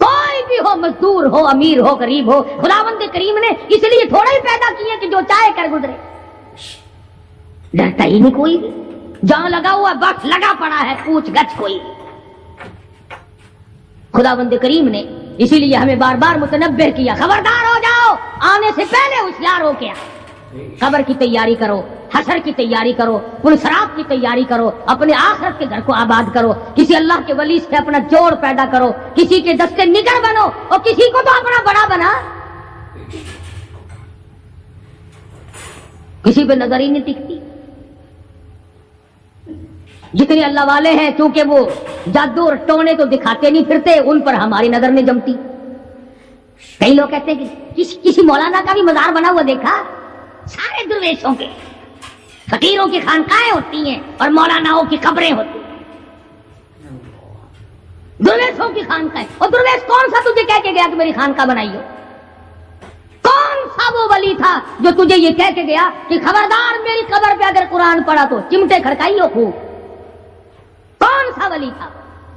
کوئی بھی ہو، مزدور ہو، امیر ہو، غریب ہو، خداوند کریم نے اس لیے تھوڑا ہی پیدا کیے کہ جو چاہے کر گزرے. ڈرتا ہی نہیں کوئی بھی، جہاں لگا ہوا بس لگا پڑا ہے، پوچھ گچھ کوئی. خداوند کریم نے اسی لیے ہمیں بار بار متنبہ کیا، خبردار ہو جاؤ، آنے سے پہلے ہوشیار ہو کے آؤ. قبر کی تیاری کرو، حشر کی تیاری کرو، پلسرات کی تیاری کرو، اپنے آخرت کے گھر کو آباد کرو. کسی اللہ کے ولی سے اپنا جوڑ پیدا کرو، کسی کے دستے نگر بنو، اور کسی کو تو اپنا بڑا بنا. کسی پہ نظر ہی نہیں ٹکتی. جتنے اللہ والے ہیں چونکہ وہ جادو اور ٹونے تو دکھاتے نہیں پھرتے، ان پر ہماری نظر نہیں جمتی. کئی لوگ کہتے ہیں کہ کسی مولانا کا بھی مزار بنا ہوا دیکھا؟ سارے درویشوں کے، فقیروں کی خانقاہیں ہوتی ہیں اور مولاناؤں کی قبریں ہوتی ہیں. درویشوں کی خانقاہیں. اور درویش کون سا تجھے کہہ کے گیا کہ میری خانقاہ بنائی ہو؟ کون سا وہ ولی تھا جو تجھے یہ کہہ کے گیا کہ خبردار میری قبر پہ اگر قرآن پڑھا تو چمٹے کھڑکائی ہو خوب؟ کون سا ولی تھا؟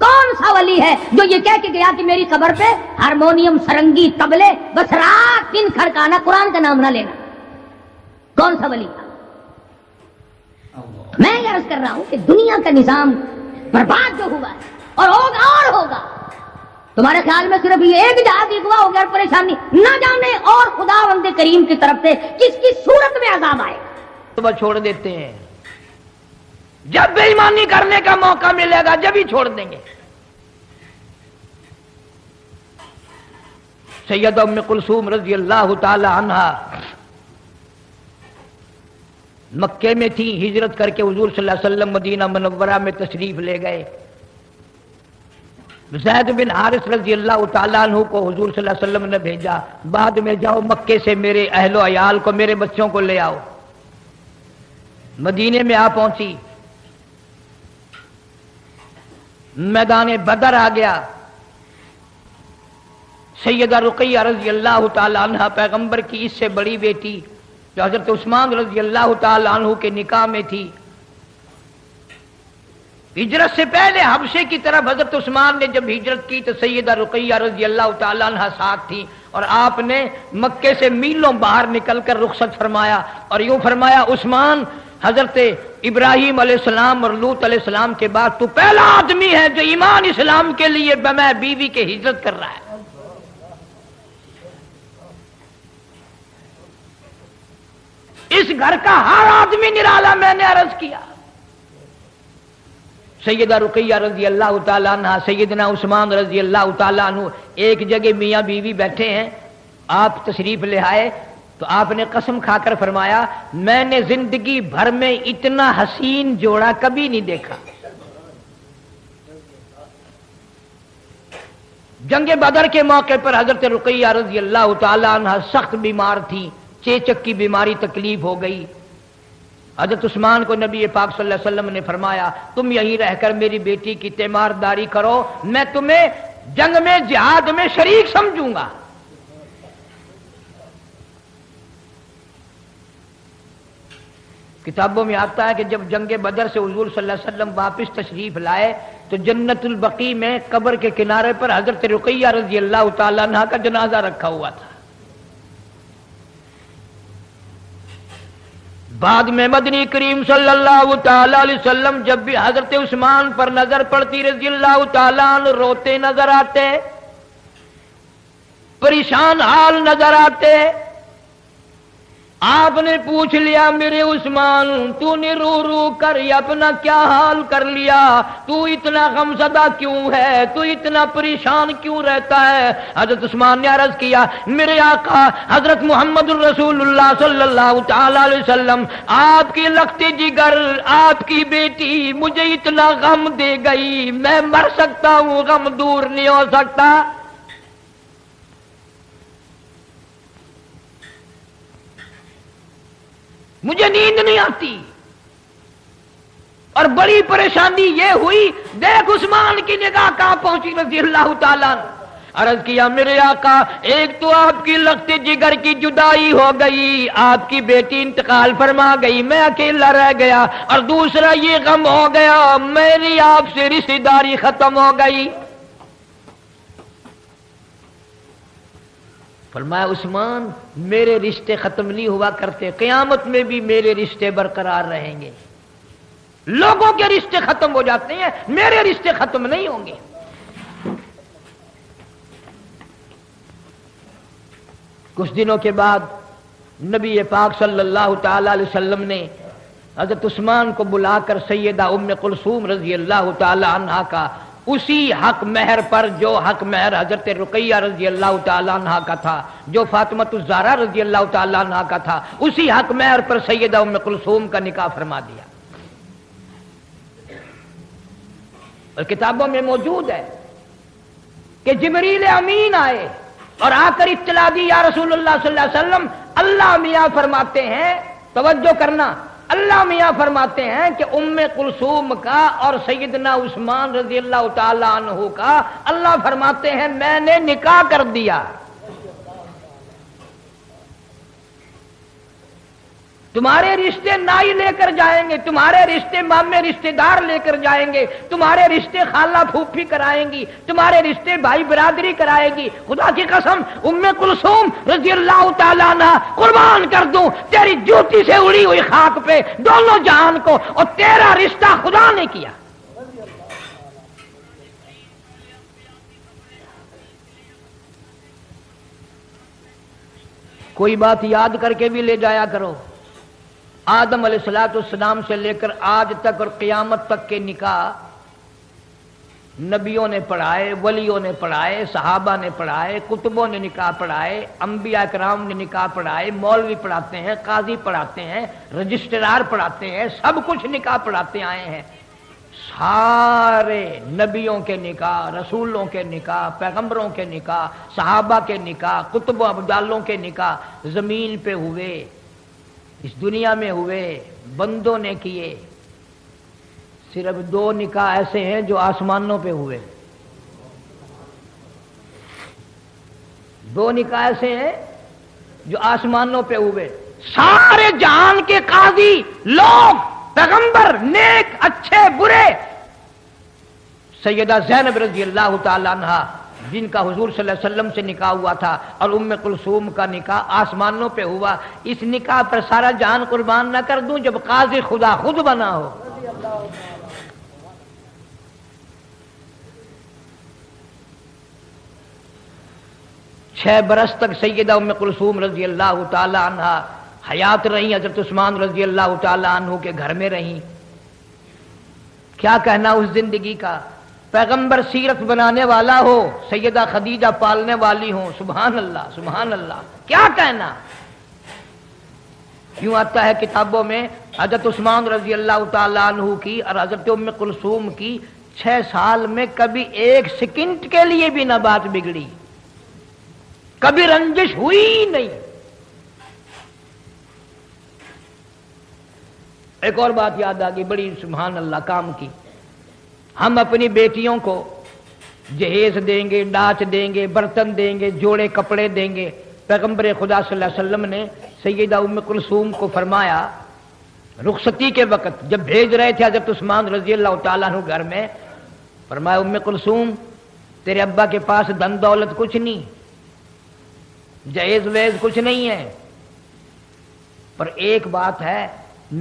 کون سا ولی ہے جو یہ کہہ کے گیا کہ میری قبر پہ ہارمونیم، سرنگی، طبلے، بس رات دن کھڑکانا، قرآن کا نام نہ لینا؟ کون سا ولی تھا؟ میں یہ عرض کر رہا ہوں کہ دنیا کا نظام برباد جو ہوا ہے اور ہوگا اور ہوگا، تمہارے خیال میں صرف یہ ایک جہاد ہی ہوا ہوگا اور پریشانی نہ جانے اور خداوند کریم کی طرف سے کس کی صورت میں عذاب آئے.
تو چھوڑ دیتے ہیں، جب بے ایمانی کرنے کا موقع ملے گا جب ہی چھوڑ دیں گے. سیدہ ام کلثوم رضی اللہ تعالی عنہا مکے میں تھی، ہجرت کر کے حضور صلی اللہ علیہ وسلم مدینہ منورہ میں تشریف لے گئے. زید بن حارث رضی اللہ تعالیٰ عنہ کو حضور صلی اللہ علیہ وسلم نے بھیجا، بعد میں جاؤ مکے سے میرے اہل و عیال کو، میرے بچوں کو لے آؤ. مدینے میں آ پہنچی، میدان بدر آ گیا. سیدہ رقیہ رضی اللہ تعالیٰ عنہ پیغمبر کی اس سے بڑی بیٹی جو حضرت عثمان رضی اللہ تعالیٰ عنہ کے نکاح میں تھی. ہجرت سے پہلے حبشے کی طرف حضرت عثمان نے جب ہجرت کی تو سیدہ رقیہ رضی اللہ تعالیٰ عنہ ساتھ تھی، اور آپ نے مکے سے میلوں باہر نکل کر رخصت فرمایا اور یوں فرمایا، عثمان، حضرت ابراہیم علیہ السلام اور لوط علیہ السلام کے بعد تو پہلا آدمی ہے جو ایمان اسلام کے لیے میں بیوی کے ہجرت کر رہا ہے. اس گھر کا ہر آدمی نرالا. میں نے عرض کیا، سیدہ رقیہ رضی اللہ تعالیٰ عنہ، سیدنا عثمان رضی اللہ تعالیٰ عنہ ایک جگہ میاں بیوی بیٹھے ہیں، آپ تشریف لے آئے تو آپ نے قسم کھا کر فرمایا، میں نے زندگی بھر میں اتنا حسین جوڑا کبھی نہیں دیکھا. جنگ بدر کے موقع پر حضرت رقیہ رضی اللہ تعالیٰ عنہ سخت بیمار تھی، چیچک کی بیماری تکلیف ہو گئی. حضرت عثمان کو نبی پاک صلی اللہ علیہ وسلم نے فرمایا، تم یہیں رہ کر میری بیٹی کی تیمارداری کرو، میں تمہیں جنگ میں جہاد میں شریک سمجھوں گا. کتابوں میں آتا ہے کہ جب جنگ بدر سے حضور صلی اللہ علیہ وسلم واپس تشریف لائے تو جنت البقیع میں قبر کے کنارے پر حضرت رقیہ رضی اللہ تعالیٰ عنہ کا جنازہ رکھا ہوا تھا. بعد میں مدنی کریم صلی اللہ تعالی علیہ وسلم جب بھی حضرت عثمان پر نظر پڑتی رضی اللہ تعالیٰ عنہ روتے نظر آتے، پریشان حال نظر آتے. آپ نے پوچھ لیا، میرے عثمان تو نے رو رو کر اپنا کیا حال کر لیا، تو اتنا غمزدہ کیوں ہے، تو اتنا پریشان کیوں رہتا ہے؟ حضرت عثمان نے عرض کیا، میرے آقا حضرت محمد الرسول اللہ صلی اللہ تعالی علیہ وسلم، آپ کی لخت جگر، آپ کی بیٹی مجھے اتنا غم دے گئی، میں مر سکتا ہوں، غم دور نہیں ہو سکتا. مجھے نیند نہیں آتی، اور بڑی پریشانی یہ ہوئی، دیکھ عثمان کی نگاہ کہاں پہنچی رضی اللہ تعالیٰ عنہ. عرض کیا میرے آقا ایک تو آپ کی لخت جگر کی جدائی ہو گئی، آپ کی بیٹی انتقال فرما گئی، میں اکیلا رہ گیا، اور دوسرا یہ غم ہو گیا میری آپ سے رشتہ داری ختم ہو گئی۔ فرمایا عثمان میرے رشتے ختم نہیں ہوا کرتے، قیامت میں بھی میرے رشتے برقرار رہیں گے۔ لوگوں کے رشتے ختم ہو جاتے ہیں، میرے رشتے ختم نہیں ہوں گے۔ کچھ دنوں کے بعد نبی پاک صلی اللہ تعالی علیہ وسلم نے حضرت عثمان کو بلا کر سیدہ ام کلثوم رضی اللہ تعالی عنہا کا اسی حق مہر پر جو حق مہر حضرت رقیہ رضی اللہ تعالی عنہا کا تھا، جو فاطمۃ الزہرا رضی اللہ تعالی عنہا کا تھا، اسی حق مہر پر سیدہ ام کلثوم کا نکاح فرما دیا۔ اور کتابوں میں موجود ہے کہ جبریل امین آئے اور آ کر اطلاع دی یا رسول اللہ صلی اللہ علیہ وسلم، اللہ میاں فرماتے ہیں، توجہ کرنا، اللہ میاں فرماتے ہیں کہ ام کلثوم کا اور سیدنا عثمان رضی اللہ تعالی عنہ کا اللہ فرماتے ہیں میں نے نکاح کر دیا۔ تمہارے رشتے نائی لے کر جائیں گے، تمہارے رشتے مامے رشتے دار لے کر جائیں گے، تمہارے رشتے خالہ پھوپھی کرائیں گی، تمہارے رشتے بھائی برادری کرائے گی۔ خدا کی قسم ام کلثوم رضی اللہ تعالیٰ عنہ قربان کر دوں تیری جوتی سے اڑی ہوئی خاک پہ دونوں جہان کو، اور تیرا رشتہ خدا نے کیا۔ کوئی بات یاد کر کے بھی لے جایا کرو، آدم علیہ الصلوۃ والسلام سے لے کر آج تک اور قیامت تک کے نکاح نبیوں نے پڑھائے، ولیوں نے پڑھائے، صحابہ نے پڑھائے، کتبوں نے نکاح پڑھائے، انبیاء کرام نے نکاح پڑھائے، مولوی پڑھاتے ہیں، قاضی پڑھاتے ہیں، رجسٹرار پڑھاتے ہیں، سب کچھ نکاح پڑھاتے آئے ہیں۔ سارے نبیوں کے نکاح، رسولوں کے نکاح، پیغمبروں کے نکاح، صحابہ کے نکاح، کتب و ابدالوں کے نکاح زمین پہ ہوئے، اس دنیا میں ہوئے، بندوں نے کیے۔ صرف دو نکاح ایسے ہیں جو آسمانوں پہ ہوئے، دو نکاح ایسے ہیں جو آسمانوں پہ ہوئے۔ سارے جہان کے قاضی لوگ، پیغمبر، نیک اچھے برے، سیدہ زینب رضی اللہ تعالی عنہا جن کا حضور صلی اللہ علیہ وسلم سے نکاح ہوا تھا، اور ام کلثوم کا نکاح آسمانوں پہ ہوا، اس نکاح پر سارا جان قربان نہ کر دوں جب قاضی خدا خود بنا ہو۔ 6 برس تک سیدہ ام کلثوم رضی اللہ تعالی عنہا حیات رہی، حضرت عثمان رضی اللہ تعالی عنہ کے گھر میں رہیں۔ کیا کہنا اس زندگی کا، پیغمبر سیرت بنانے والا ہو، سیدہ خدیجہ پالنے والی ہوں، سبحان اللہ سبحان اللہ، کیا کہنا۔ یوں آتا ہے کتابوں میں حضرت عثمان رضی اللہ تعالی عنہ کی اور حضرت ام کلثوم کی 6 سال میں کبھی 1 سیکنڈ کے لیے بھی نہ بات بگڑی، کبھی رنجش ہوئی نہیں۔ ایک اور بات یاد آ گئی بڑی سبحان اللہ کام کی، ہم اپنی بیٹیوں کو جہیز دیں گے، ڈاچ دیں گے، برتن دیں گے، جوڑے کپڑے دیں گے۔ پیغمبر خدا صلی اللہ علیہ وسلم نے سیدہ ام کلثوم کو فرمایا رخصتی کے وقت جب بھیج رہے تھے حضرت عثمان رضی اللہ تعالیٰ عنہ گھر میں، فرمایا ام کلثوم تیرے ابا کے پاس دن دولت کچھ نہیں، جہیز ویز کچھ نہیں ہے، پر ایک بات ہے،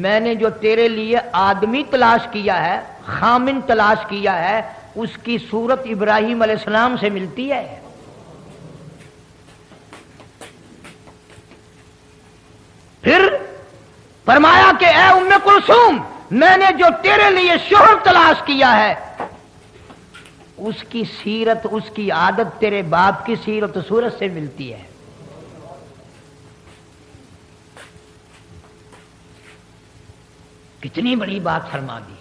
میں نے جو تیرے لیے آدمی تلاش کیا ہے، خامن تلاش کیا ہے، اس کی صورت ابراہیم علیہ السلام سے ملتی ہے۔ پھر فرمایا کہ اے ام کلثوم میں نے جو تیرے لیے شوہر تلاش کیا ہے اس کی سیرت، اس کی عادت تیرے باپ کی سیرت صورت سے ملتی ہے۔ کتنی بڑی بات فرما دی،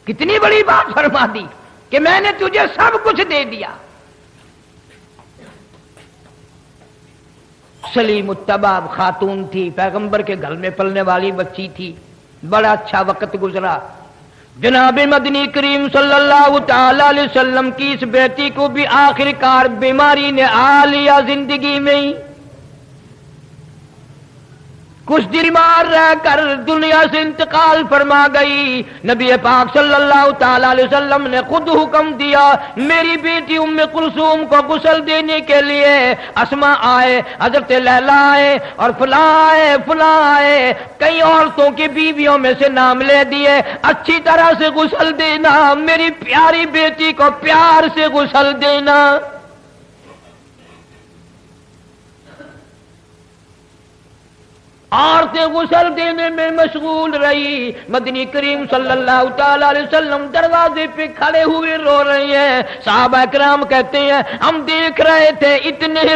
کتنی بڑی بات فرما دی کہ میں نے تجھے سب کچھ دے دیا۔ سلیم متبع خاتون تھی، پیغمبر کے گھر میں پلنے والی بچی تھی، بڑا اچھا وقت گزرا۔ جناب مدنی کریم صلی اللہ تعالی علیہ وسلم کی اس بیٹی کو بھی آخر کار بیماری نے آ لیا زندگی میں ہی. کچھ دن بیمار رہ کر دنیا سے انتقال فرما گئی. نبی پاک صلی اللہ تعالی علیہ وسلم نے خود حکم دیا میری بیٹی ام کلثوم کو غسل دینے کے لیے. اسما آئے, حضرت لیلا آئے, اور فلاں آئے, کئی عورتوں کی بیویوں میں سے نام لے دیے. اچھی طرح سے غسل دینا, میری پیاری بیٹی کو پیار سے غسل دینا. عورتیں غسل دینے میں مشغول رہی. مدنی کریم صلی اللہ تعالی علیہ وسلم دروازے پہ کھڑے ہوئے رو رہے ہیں. صحابہ کرام کہتے ہیں ہم دیکھ رہے تھے, اتنے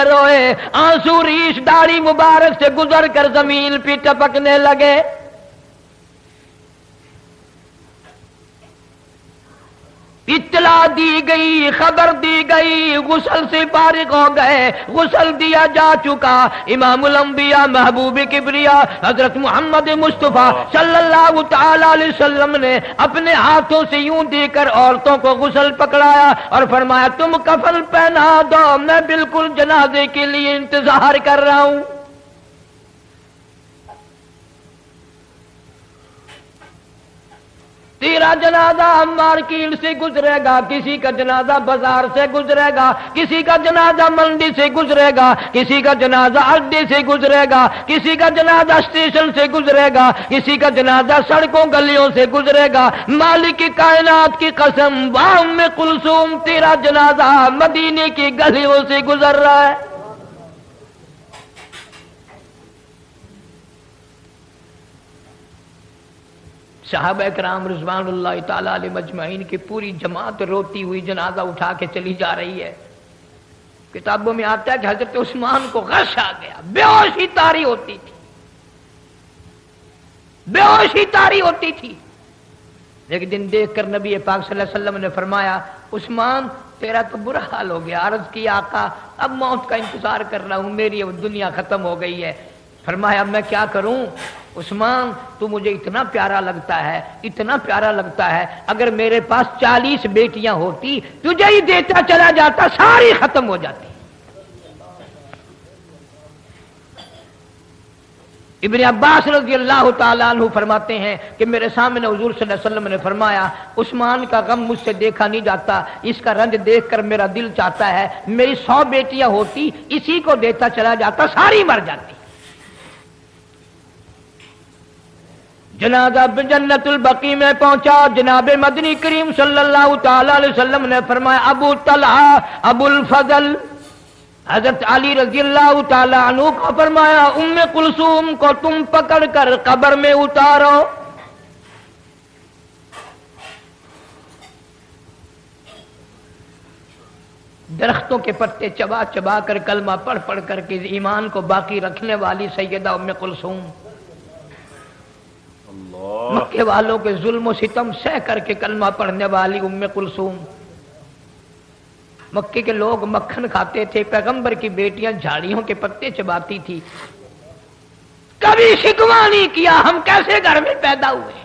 روئے, آنسو ریش داڑھی مبارک سے گزر کر زمین پہ ٹپکنے لگے. اطلاع دی گئی, خبر دی گئی, غسل سے فارغ ہو گئے, غسل دیا جا چکا. امام الانبیاء محبوب کبریا حضرت محمد مصطفیٰ صلی اللہ تعالی علیہ وسلم نے اپنے ہاتھوں سے یوں دے کر عورتوں کو غسل پکڑایا اور فرمایا تم کفن پہنا دو, میں بالکل جنازے کے لیے انتظار کر رہا ہوں. تیرا جنازہ مارکیٹ سے گزرے گا, کسی کا جنازہ بازار سے گزرے گا, کسی کا جنازہ منڈی سے گزرے گا, کسی کا جنازہ اڈے سے گزرے گا, کسی کا جنازہ اسٹیشن سے گزرے گا, کسی کا جنازہ سڑکوں گلیوں سے گزرے گا. مالک کائنات کی قسم, ام کلثوم تیرا جنازہ مدینے کی گلیوں سے گزر رہا ہے. صحابہ کرام رضوان اللہ تعالی علیہ مجمعین کی پوری جماعت روتی ہوئی جنازہ اٹھا کے چلی جا رہی ہے. کتابوں میں آتا ہے کہ حضرت عثمان کو غش آ گیا, بے ہوشی طاری ہوتی تھی. ایک دن دیکھ کر نبی پاک صلی اللہ علیہ وسلم نے فرمایا عثمان تیرا تو برا حال ہو گیا. عرض کیا آقا اب موت کا انتظار کر رہا ہوں, میری اب دنیا ختم ہو گئی ہے. فرمایا میں کیا کروں عثمان, تو مجھے اتنا پیارا لگتا ہے, اگر میرے پاس 40 بیٹیاں ہوتی تجھے ہی دیتا چلا جاتا, ساری ختم ہو جاتی. ابن عباس رضی اللہ تعالیٰ عنہ فرماتے ہیں کہ میرے سامنے حضور صلی اللہ علیہ وسلم نے فرمایا عثمان کا غم مجھ سے دیکھا نہیں جاتا, اس کا رنج دیکھ کر میرا دل چاہتا ہے میری 100 بیٹیاں ہوتی, اسی کو دیتا چلا جاتا, ساری مر جاتی. جنازہ جنت البقیع میں پہنچا. جناب مدنی کریم صلی اللہ تعالی علیہ وسلم نے فرمایا ابو طلحہ ابو الفضل حضرت علی رضی اللہ تعالی عنہ کو فرمایا ام کلثوم کو تم پکڑ کر قبر میں اتارو. درختوں کے پتے چبا چبا کر کلمہ پڑھ کر کے ایمان کو باقی رکھنے والی سیدہ ام کلثوم, مکے والوں کے ظلم و ستم سہ کر کے کلمہ پڑھنے والی ام کلثوم. مکے کے لوگ مکھن کھاتے تھے, پیغمبر کی بیٹیاں جھاڑیوں کے پتے چباتی تھی. کبھی شکوہ نہیں کیا ہم کیسے گھر میں پیدا ہوئے.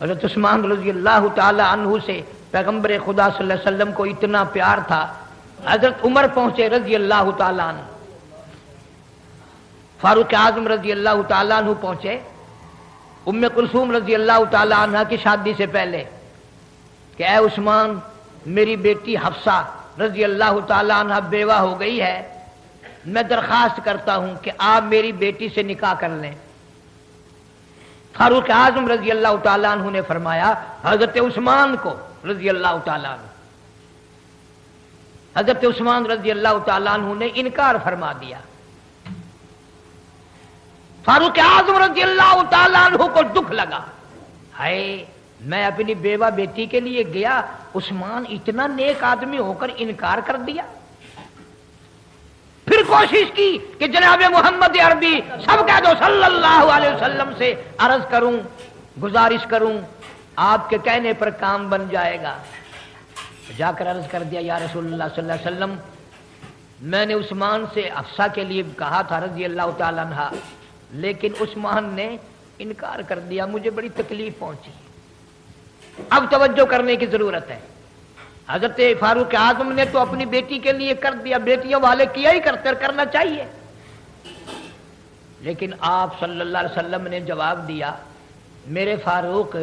حضرت عثمان رضی اللہ تعالی عنہ سے پیغمبر خدا صلی اللہ علیہ وسلم کو اتنا پیار تھا. حضرت عمر پہنچے رضی اللہ تعالی عنہ, فاروق اعظم رضی اللہ تعالیٰ عنہ پہنچے ام کلثوم رضی اللہ تعالیٰ عنہ کی شادی سے پہلے کہ اے عثمان میری بیٹی حفصہ رضی اللہ تعالیٰ عنہ بیوہ ہو گئی ہے, میں درخواست کرتا ہوں کہ آپ میری بیٹی سے نکاح کر لیں. فاروق اعظم رضی اللہ تعالیٰ عنہ نے فرمایا حضرت عثمان کو رضی اللہ تعالیٰ عنہ, حضرت عثمان رضی اللہ تعالیٰ عنہ نے انکار فرما دیا. فاروق اعظم رضی اللہ تعالیٰ عنہ کو دکھ لگا, ہائے میں اپنی بیوہ بیٹی کے لیے گیا, عثمان اتنا نیک آدمی ہو کر انکار کر دیا. پھر کوشش کی کہ جناب محمد عربی سب کہہ دو صلی اللہ علیہ وسلم سے عرض کروں, گزارش کروں, آپ کے کہنے پر کام بن جائے گا. جا کر عرض کر دیا یا رسول اللہ صلی اللہ علیہ وسلم میں نے عثمان سے حفصہ کے لیے کہا تھا رضی اللہ تعالیٰ عنہ، لیکن عثمان نے انکار کر دیا، مجھے بڑی تکلیف پہنچی۔ اب توجہ کرنے کی ضرورت ہے۔ حضرت فاروق اعظم نے تو اپنی بیٹی کے لیے کر دیا، بیٹیوں والے کیا ہی کرتے، کرنا چاہیے، لیکن آپ صلی اللہ علیہ وسلم نے جواب دیا، میرے فاروق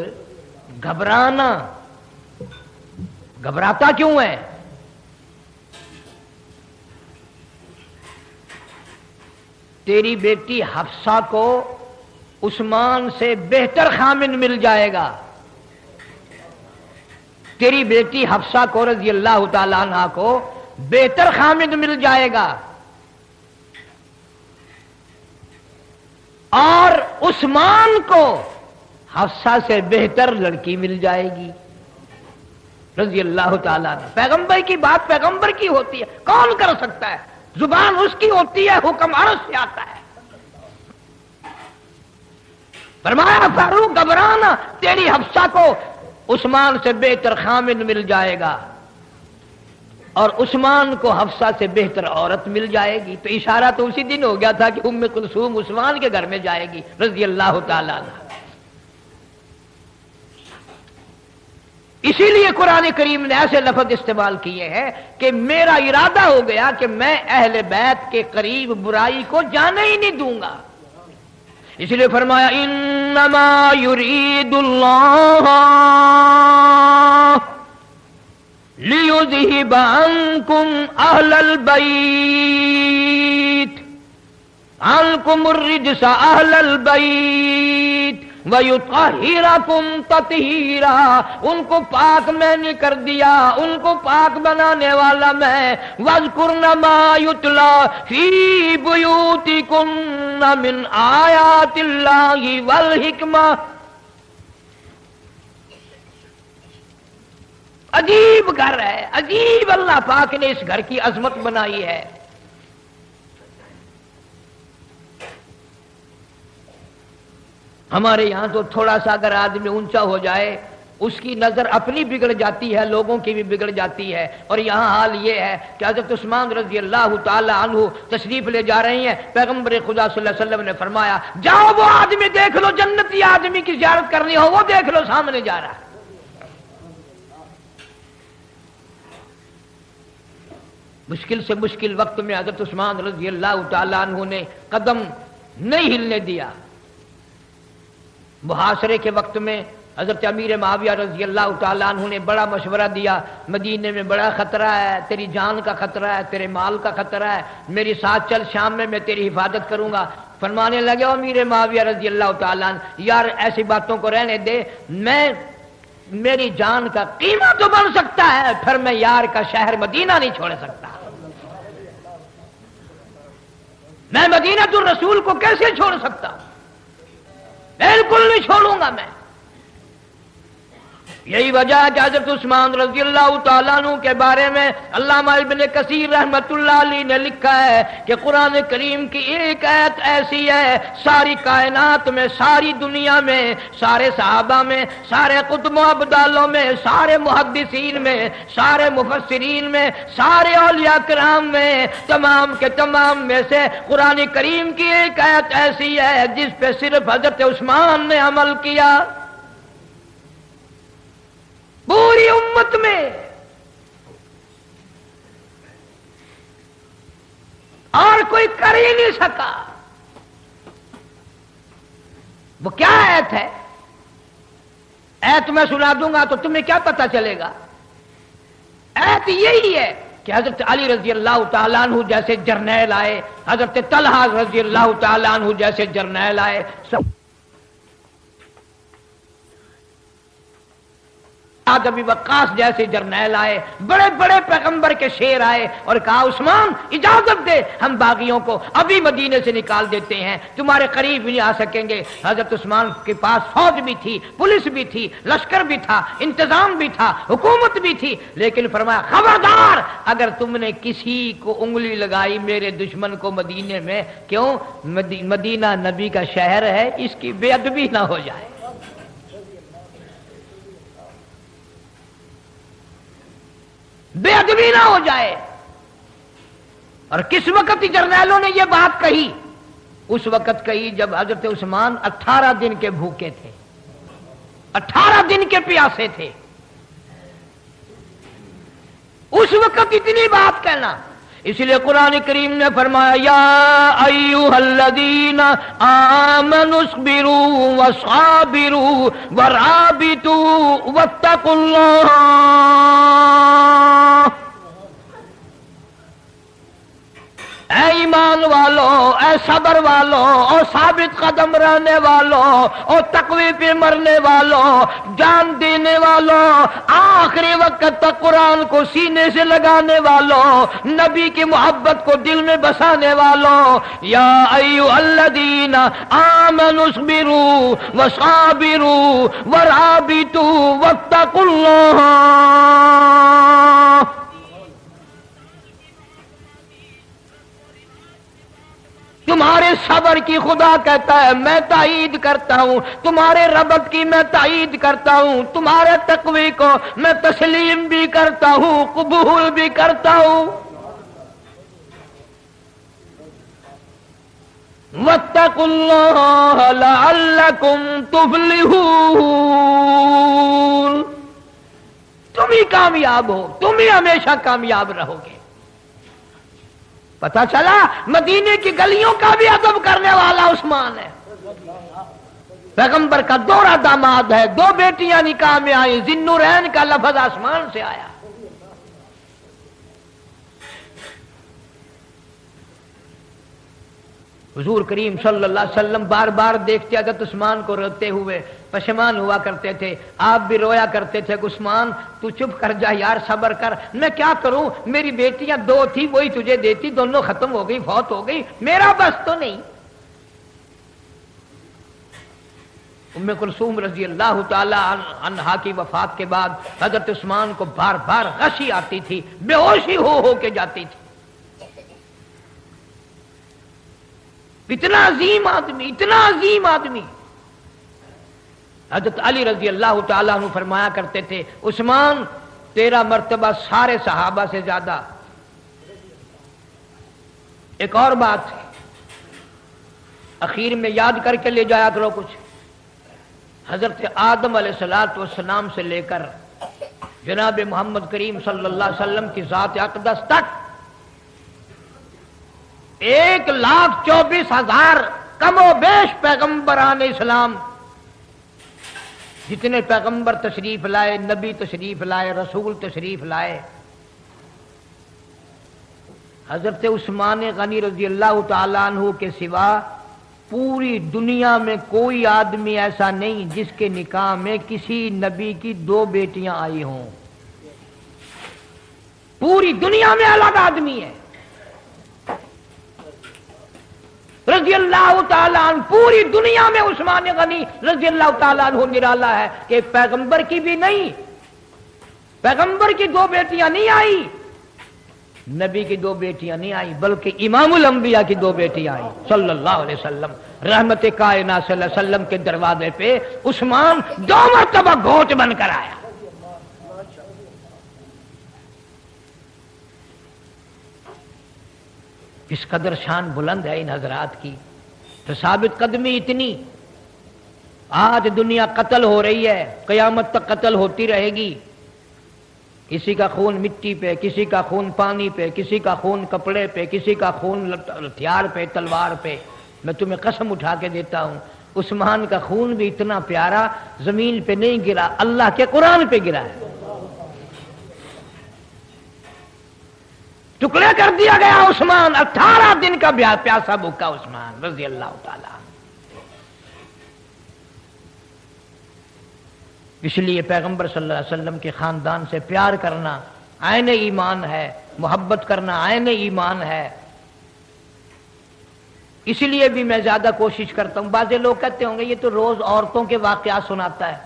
گھبرانا، گھبراتا کیوں ہے؟ تیری بیٹی حفصہ کو عثمان سے بہتر خامن مل جائے گا، تیری بیٹی حفصہ کو رضی اللہ تعالیٰ عنہ کو بہتر خامن مل جائے گا، اور عثمان کو حفصہ سے بہتر لڑکی مل جائے گی رضی اللہ تعالیٰ عنہ۔ پیغمبر کی بات پیغمبر کی ہوتی ہے، کون کر سکتا ہے؟ زبان اس کی ہوتی ہے، حکم عرش سے آتا ہے۔ فرمایا فاروق گھبرانا، تیری حفصہ کو عثمان سے بہتر خامن مل جائے گا اور عثمان کو حفصہ سے بہتر عورت مل جائے گی۔ تو اشارہ تو اسی دن ہو گیا تھا کہ ام کلثوم عثمان کے گھر میں جائے گی رضی اللہ تعالیٰ عنہ۔ اسی لیے قرآن کریم نے ایسے لفظ استعمال کیے ہیں کہ میرا ارادہ ہو گیا کہ میں اہل بیت کے قریب برائی کو جانے ہی نہیں دوں گا۔ اس لیے فرمایا انما یرید اللہ لیذہب عنکم اہل البیت عنکم الرجس اہل البیت وَيُطَهِّرَكُمْ تَطْهِيرًا، ان کو پاک میں نے کر دیا، ان کو پاک بنانے والا میں۔ وَاذْكُرْنَ مَا يُتْلَى فِي بُيُوتِكُنَّ مِنْ آيَاتِ اللَّهِ وَالْحِكْمَةِ۔ عجیب گھر ہے، عجیب اللہ پاک نے اس گھر کی عظمت بنائی ہے۔ ہمارے یہاں تو تھوڑا سا اگر آدمی اونچا ہو جائے اس کی نظر اپنی بگڑ جاتی ہے، لوگوں کی بھی بگڑ جاتی ہے، اور یہاں حال یہ ہے کہ حضرت عثمان رضی اللہ تعالی عنہ تشریف لے جا رہے ہیں۔ پیغمبر خدا صلی اللہ علیہ وسلم نے فرمایا جاؤ وہ آدمی دیکھ لو، جنتی آدمی کی زیارت کرنی ہو وہ دیکھ لو، سامنے جا رہا ہے۔ مشکل سے مشکل وقت میں حضرت عثمان رضی اللہ تعالی عنہ نے قدم نہیں ہلنے دیا۔ محاصرے کے وقت میں حضرت امیر معاویہ رضی اللہ تعالیٰ عنہ نے بڑا مشورہ دیا، مدینے میں بڑا خطرہ ہے، تیری جان کا خطرہ ہے، تیرے مال کا خطرہ ہے، میری ساتھ چل، شام میں میں تیری حفاظت کروں گا۔ فرمانے لگے امیر معاویہ رضی اللہ تعالیٰ عنہ یار ایسی باتوں کو رہنے دے، میری جان کا قیمہ تو بن سکتا ہے، پھر میں یار کا شہر مدینہ نہیں چھوڑ سکتا، میں مدینہ الرسول کو کیسے چھوڑ سکتا ہوں، بالکل نہیں چھوڑوں گا میں۔ یہی وجہ ہے کہ حضرت عثمان رضی اللہ تعالیٰ عنہ کے بارے میں علامہ ابن کثیر رحمت اللہ علیہ نے لکھا ہے کہ قرآن کریم کی ایک آیت ایسی ہے ساری کائنات میں، ساری دنیا میں، سارے صحابہ میں، سارے قطب و ابدالوں میں، سارے محدثین میں، سارے مفسرین میں، سارے اولیاء کرام میں، تمام کے تمام میں سے قرآن کریم کی ایک آیت ایسی ہے جس پہ صرف حضرت عثمان نے عمل کیا، پوری امت میں۔ اور کوئی کر ہی نہیں سکا۔ وہ کیا ایت ہے؟ ایت میں سنا دوں گا تو تمہیں کیا پتہ چلے گا؟ ایت یہی ہے کہ حضرت علی رضی اللہ تعالیٰ عنہ جیسے جرنیل آئے، حضرت طلحہ رضی اللہ تعالیٰ عنہ جیسے جرنیل آئے، سب ابی وقاص جیسے جرنیل آئے، بڑے بڑے پیغمبر کے شیر آئے اور کہا عثمان اجازت دے، ہم باغیوں کو ابھی مدینے سے نکال دیتے ہیں، تمہارے قریب بھی نہیں آ سکیں گے۔ حضرت عثمان کے پاس فوج بھی تھی، پولیس بھی تھی، لشکر بھی تھا، انتظام بھی تھا، حکومت بھی تھی، لیکن فرمایا خبردار اگر تم نے کسی کو انگلی لگائی میرے دشمن کو مدینے میں، کیوں؟ مدینہ نبی کا شہر ہے، اس کی بے ادبی نہ ہو جائے، بے ادبی نہ ہو جائے۔ اور کس وقت جرنیلوں نے یہ بات کہی؟ اس وقت کہی جب حضرت عثمان 18 دن کے بھوکے تھے، 18 دن کے پیاسے تھے، اس وقت اتنی بات کہنا۔ اس لیے قرآن کریم نے فرمایا یا ایھا الذین آمنوا اصبروا وصابروا ورابطوا واتقوا اللہ۔ اے ایمان والو، اے صبر والو، اور ثابت قدم رہنے والو، اور تقوی پہ مرنے والو، جان دینے والو، آخری وقت تک قرآن کو سینے سے لگانے والو، نبی کی محبت کو دل میں بسانے والو، یا ایھا الذین آمنوا اصبروا وصابروا ورابطوا واتقوا اللہ۔ تمہارے صبر کی خدا کہتا ہے میں تائید کرتا ہوں، تمہارے ربط کی میں تائید کرتا ہوں، تمہارے تقوی کو میں تسلیم بھی کرتا ہوں، قبول بھی کرتا ہوں۔ واتقوا اللہ لعلکم تفلحون۔ تم ہی کامیاب ہو، تم ہی ہمیشہ کامیاب رہو گے۔ پتا چلا مدینے کی گلیوں کا بھی ادب کرنے والا عثمان ہے، پیغمبر کا دوہرا داماد ہے، 2 بیٹیاں نکاح میں آئی، ذی النورین کا لفظ آسمان سے آیا۔ حضور کریم صلی اللہ علیہ وسلم بار بار دیکھتے حضرت عثمان کو روتے ہوئے، پشیمان ہوا کرتے تھے، آپ بھی رویا کرتے تھے کہ عثمان تو چپ کر جا یار، صبر کر، میں کیا کروں، میری بیٹیاں 2 تھی وہی تجھے دیتی، دونوں ختم ہو گئی، فوت ہو گئی، میرا بس تو نہیں۔ ام کلثوم رضی اللہ تعالی عنہا کی وفات کے بعد حضرت عثمان کو بار بار غشی آتی تھی، بے ہوشی ہو کے جاتی تھی۔ اتنا عظیم آدمی، اتنا عظیم آدمی۔ حضرت علی رضی اللہ تعالیٰ عنہ فرمایا کرتے تھے عثمان تیرا مرتبہ سارے صحابہ سے زیادہ۔ ایک اور بات ہے، اخیر میں یاد کر کے لے جایا کرو کچھ، حضرت آدم علیہ السلام سے لے کر جناب محمد کریم صلی اللہ علیہ وسلم کی ذات اقدس تک 1,24,000 کم و بیش پیغمبران اسلام، جتنے پیغمبر تشریف لائے، نبی تشریف لائے، رسول تشریف لائے، حضرت عثمان غنی رضی اللہ تعالیٰ عنہ کے سوا پوری دنیا میں کوئی آدمی ایسا نہیں جس کے نکاح میں کسی نبی کی 2 بیٹیاں آئی ہوں۔ پوری دنیا میں الگ آدمی ہے رضی اللہ تعالیٰ عنہ، پوری دنیا میں عثمان غنی رضی اللہ تعالیٰ عنہ نرالا ہے کہ پیغمبر کی بھی نہیں، پیغمبر کی 2 بیٹیاں نہیں آئی، نبی کی 2 بیٹیاں نہیں آئی، بلکہ امام الانبیاء کی 2 بیٹیاں آئی صلی اللہ علیہ وسلم، رحمت کائنات صلی اللہ علیہ وسلم کے دروازے پہ عثمان 2 مرتبہ گھوٹ بن کر آیا۔ اس قدر شان بلند ہے ان حضرات کی، تو ثابت قدمی اتنی۔ آج دنیا قتل ہو رہی ہے، قیامت تک قتل ہوتی رہے گی، کسی کا خون مٹی پہ، کسی کا خون پانی پہ، کسی کا خون کپڑے پہ، کسی کا خون ہتھیار پہ، تلوار پہ۔ میں تمہیں قسم اٹھا کے دیتا ہوں عثمان کا خون بھی اتنا پیارا زمین پہ نہیں گرا، اللہ کے قرآن پہ گرا ہے، ٹکڑے کر دیا گیا عثمان، 18 دن کا پیاسا بھوکا عثمان رضی اللہ تعالی۔ اس لیے پیغمبر صلی اللہ علیہ وسلم کے خاندان سے پیار کرنا عین ایمان ہے، محبت کرنا عین ایمان ہے۔ اس لیے بھی میں زیادہ کوشش کرتا ہوں، بعض لوگ کہتے ہوں گے یہ تو روز عورتوں کے واقعات سناتا ہے،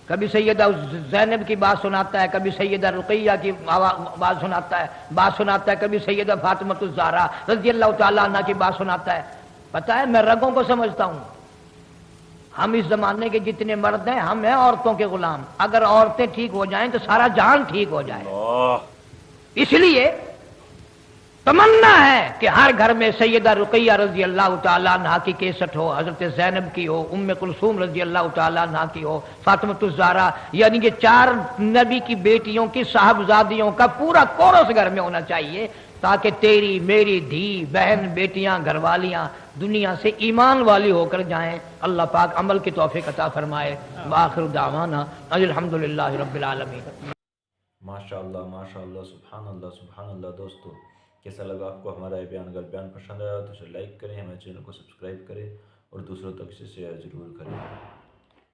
کبھی سیدہ زینب کی بات سناتا ہے، کبھی سیدہ رقیہ کی بات سناتا ہے، کبھی سیدہ فاطمہ الزہرا رضی اللہ تعالیٰ عنہ کی بات سناتا ہے۔ پتہ ہے میں رگوں کو سمجھتا ہوں، ہم اس زمانے کے جتنے مرد ہیں ہم ہیں عورتوں کے غلام، اگر عورتیں ٹھیک ہو جائیں تو سارا جہان ٹھیک ہو جائے۔ اس لیے تمنا ہے کہ ہر گھر میں سیدہ رقیہ رضی اللہ تعالیٰ عنہ کی کیسٹ ہو، حضرت زینب کی ہو، ام کلثوم رضی اللہ تعالیٰ عنہ کی ہو، فاطمۃ الزہرا، یعنی کہ 4 نبی کی بیٹیوں کی صاحبزادیوں کا پورا کورس گھر میں ہونا چاہیے، تاکہ تیری میری دھی بہن بیٹیاں گھر والیاں دنیا سے ایمان والی ہو کر جائیں۔ اللہ پاک عمل کی توفیق عطا فرمائے۔ وآخر دعوانا الحمدللہ رب العالمین۔
ماشاءاللہ سبحان اللہ۔ دوستو کیسا لگا آپ کو ہمارا یہ بیان؟ اگر بیان پسند آیا تو اسے لائک کریں، ہمارے چینل کو سبسکرائب کریں اور دوسروں تک اسے شیئر ضرور کریں۔